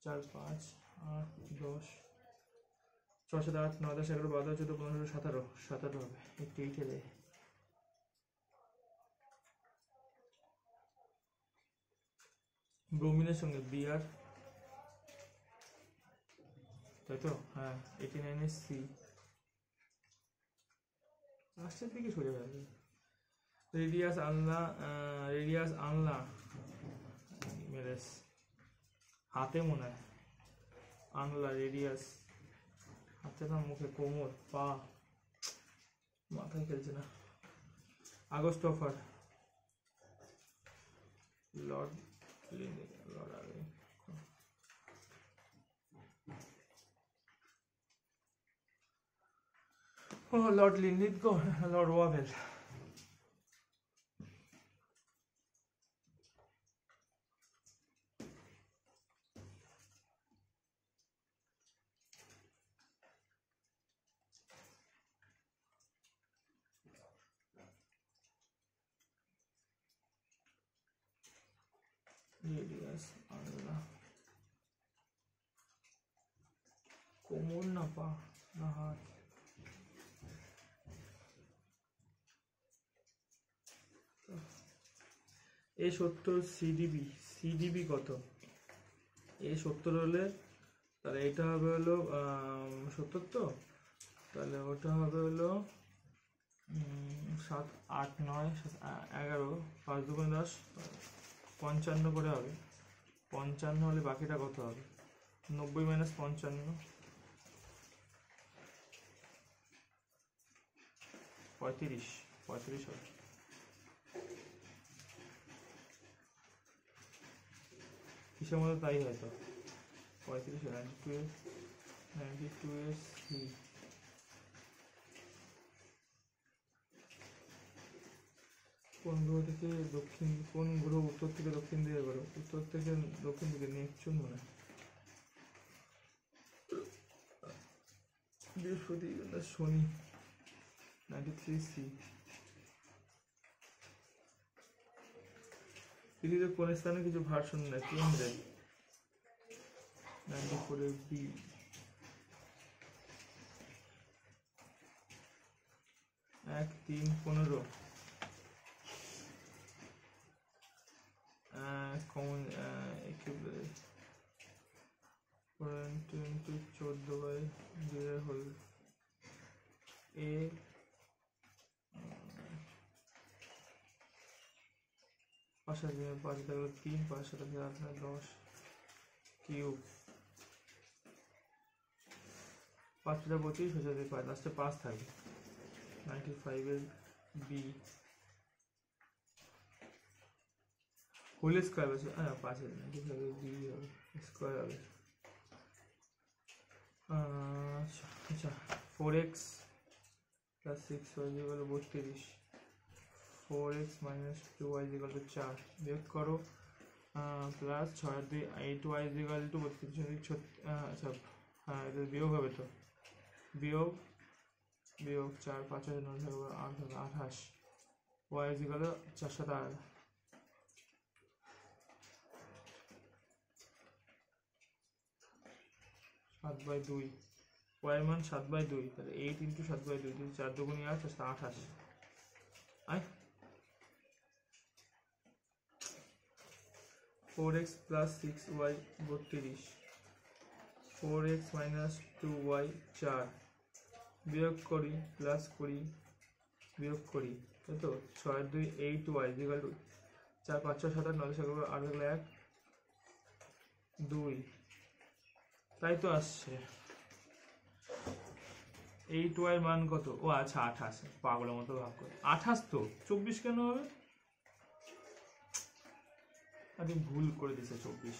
4 5 8 10 6 7 8 9 10 11 12 14 15 17 17 হবে, একটু এইটে দেয়। ব্রোমিনের সঙ্গে বিআর, তাই তো হ্যাঁ 89 এর সি। লাস্টের দিকে সোজা হয়ে যাবে। রেডিয়াস আনলা মেরেস হাতে মনে হয়, আনলা রেডিয়াস হাতে না মুখে, কোমর পা মাথায় খেলছে না। August offer Lord Lord Linlithgow, Lord Wavell. Radius আনলা কোমর না পা না হাত, A70 সিডিবি কত? A70 হলে তাহলে এটা হবে হলো 70, তো তাহলে ওটা হবে হলো 7 8 9 11 5 দুগুণে 10 55 করে হবে। 55 হলে বাকিটা কত হবে? 90 মাইনাস 55 35 হবে। কিসের মধ্যে তাই হয়তো 35 92 এর সি। কোন গ্রহ থেকে দক্ষিণ, কোন গ্রহ উত্তর থেকে দক্ষিণ দিকে করো? উত্তর থেকে দক্ষিণ দিকে নেপচুন মনে হয়, বৃহস্পতি না শনি। 93C। পৃথিবীর কোন স্থানে কিছু ভারসাম্য নেই? কেন্দ্রে। 94B। 1-3-15 কমন ইকুইভ্যালেন্ট 14/0 হল এ 5 থাকলে 3 5 থাকলে 8 10 কিউব 5 25 হয়ে যাবে 5 লাস্টে 5 থাকবে। 95 এর বি হোল স্কয়ার আছে, 5 এর 95 এর বি হবে স্কয়ার হবে। আচ্ছা 4x plus 6y equal to 32, 4x minus 2y equal to 4 বিয়োগ করো, প্লাস 6 2 8y equal to 32। আচ্ছা হ্যাঁ এটা বিয়োগ হবে তো, বিয়োগ 4 5 9 8 28, y equal to 4 7 8 7/2, y এর মান 7/2, তাহলে 8 × 7/2 4 2 8 28 আয় 4x plus 6y 32, 4x minus 2y 4 বিয়োগ করি, প্লাস করি, বিয়োগ করি, তাই তো 6 2 8y equal to 4 5 6 7 8 9 10 8 1 2, তাই তো আসছে। 8y এর মান কত? ও আচ্ছা 28, পাগলের মতো ভাব করে 28 তো 24 কেন হবে? আমি ভুল করে দিয়েছে 24।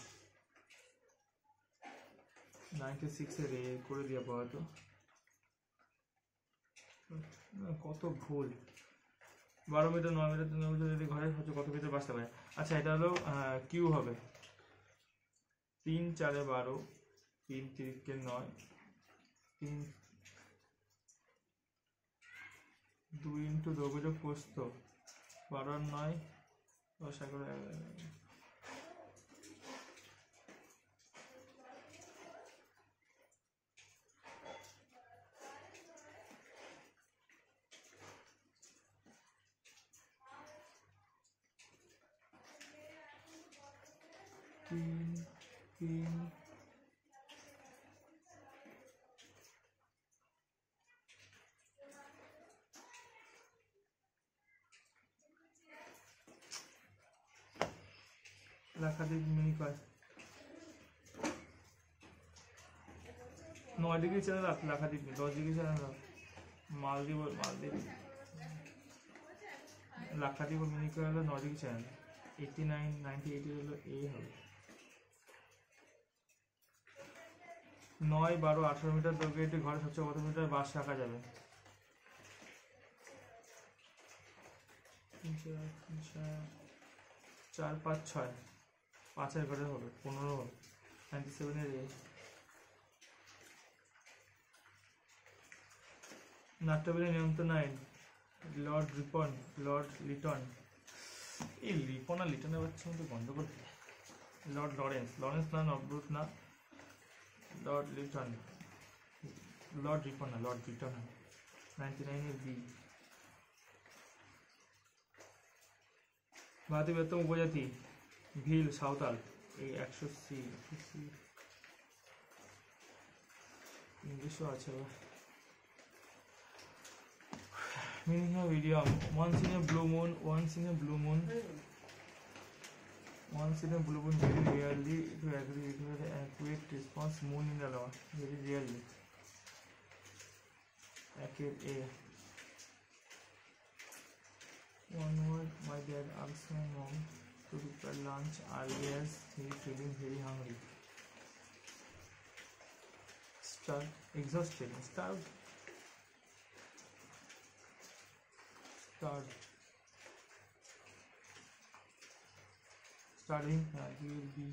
96 এর এ করে দিয়া পাওয়া তো কত ভুল। 12 মিটার 9 মিটার যদি ঘরের হচ্ছে কত মিটার বাঁচতে পারে? আচ্ছা এটা হলো কিউ হবে 3 4 12, 3 3 9, 3 2 ইন্টু দৈর্ঘ্য প্রস্থ 12 আর 9 10 11 3 লাক্ষাদ্বীপ মিনি কয় 9 degree channel up, Lakshadweep 10 degree channel up, মালদ্বীপ লাক্ষাদ্বীপ মিনি কয় হলো 9 ডিগ্রি চ্যানেল। 89 98 হলো এ হবে। 9 12 18 মিটার দৈর্ঘ্যে একটি ঘরে সবচেয়ে কত মিটার বাঁশ রাখা যাবে? 4 5 6 5 ঘরে হবে 15 হবে। 97 এর এ নাট্যবেলের নিয়ন্ত্রণ আইন লর্ড লিটন, এই লিপন আর লিটনের বাচ্চা মধ্যে গন্ডগোল। লর্ড লরেন্স না নবরুট না, লর্ড লিটন, লর্ড রিপন না লর্ড লিটন। 99 এর বি ভারতীয় বৃহত্তম উপজাতি ভিল সাঁওতাল, এই 100C ইংলিশও আছে। Meaning of idiom: once in a blue moon, very rarely to agree with an accurate response. Moon in the law, very rarely. A. One word, my dad asks my mom to prepare lunch early as he is feeling very hungry. Starved, exhausted, starved. starting will be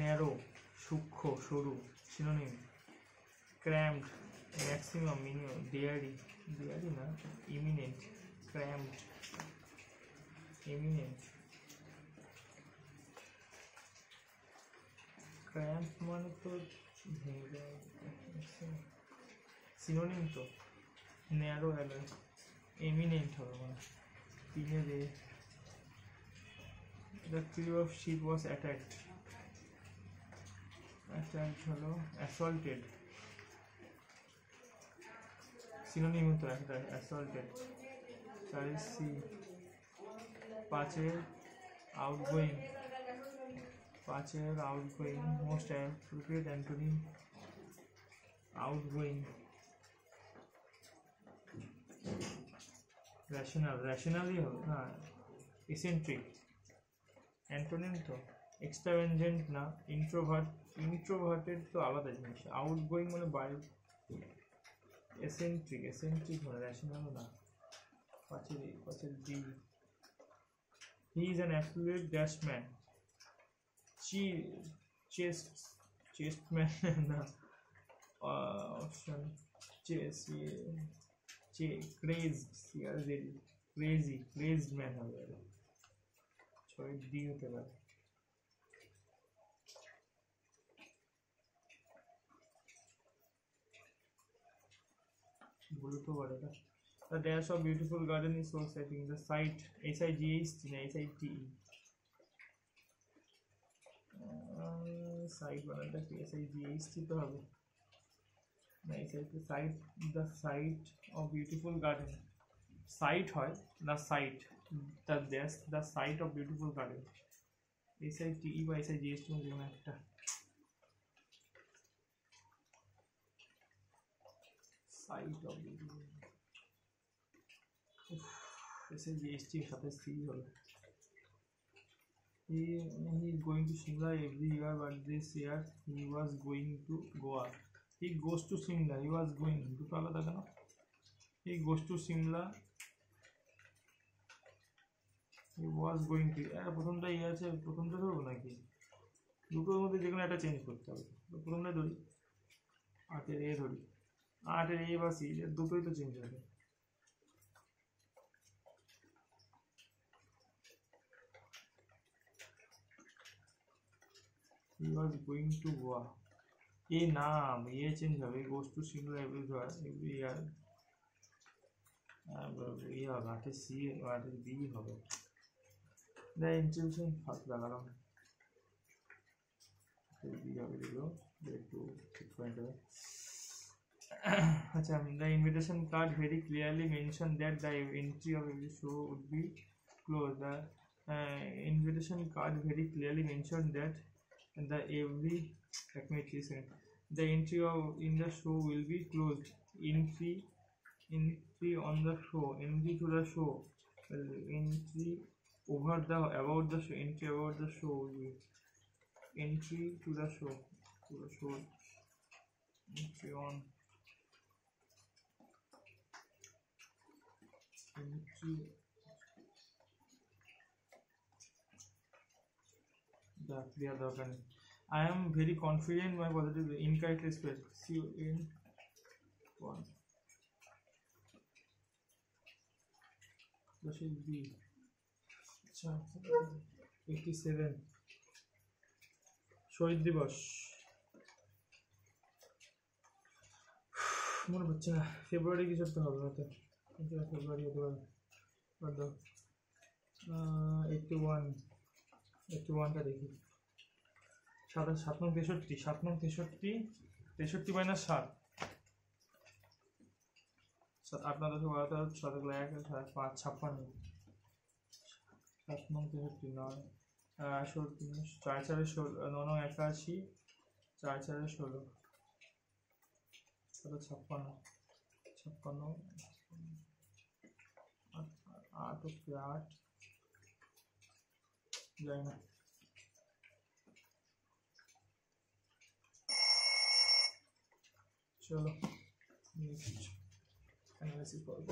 narrow, সূক্ষ্ম, সরু, synonym cramped, maximum, minimum, dairy না, imminent, cramped, imminent, cramped মানে তো synonym তো narrow alloy, imminent হবে মানে তিনে the crew of ship was attacked হলো assaulted, synonym হতো একটা assaulted, sea, পাঁচের outgoing, most appropriate antonym outgoing, rationally হবে না, eccentric, antonym তো extravagant না, introverted তো আলাদা জিনিস, outgoing মানে বাইরে, eccentric মানে rational না, পাঁচের D, he is an absolute dashman, chestman না, option crazed man হবে, ছয় D হতে পারে, বলে তো পারে না। The dash of beautiful garden is so setting, the site, SIGHT না SITE, site বানানটা কি SIGHT তো হবে না, site, the site of beautiful garden, site হয় the site, the dash, the site of beautiful garden, SITE বা SIGHT যেমন একটা, site of beautiful, SIGHT এর সাথে C হলো। He is going to Shimla every year, but this year he was going to Goa. He goes to Shimla, he was going, দুটো আলাদা কেন? He goes to Shimla, he was going to, প্রথমটা ই আছে, প্রথমটা ধরবো নাকি? দুটোর মধ্যে যে কোনো একটা চেঞ্জ করতে হবে, প্রথমটা ধরি, 8-এর A ধরি, 8-এর A বা C, দুটোই তো চেঞ্জ হবে। He was going to Goa, এই নাম ইয়ে চেঞ্জ হবে, goes to Shimla every year, ইয়ে হবে, 8-এর C, 8-এর B হবে, the intuition ফার্স্ট লাগালাম, B হবে দিলো, একটু ঠিক পয়েন্ট হবে। আচ্ছা, the invitation card very clearly mentioned that the entry of every show would be closed. The invitation card very clearly mentioned that the entry in the show will be closed. Entry on the show, entry to the show, entry about the show, entry about the show will be entry to the show, entry on, entry, the other one. I am very confident my positive incorrectly spelled CON1. That should be 87 শহীদ দিবস, মনে পড়ছে না, ফেব্রুয়ারি কিছু একটা হবে হয়তো, ফেব্রুয়ারি হতে পারে, 81টা দেখি, 7 নং 63 মাইনাস 7, 8 9 10 12 13 14 1 5 56, 7 নং 63 9 4 4 16 9 9 81 4 4 16 56 8 যায় না, চলো নেক্সট অ্যানালাইসিস করব।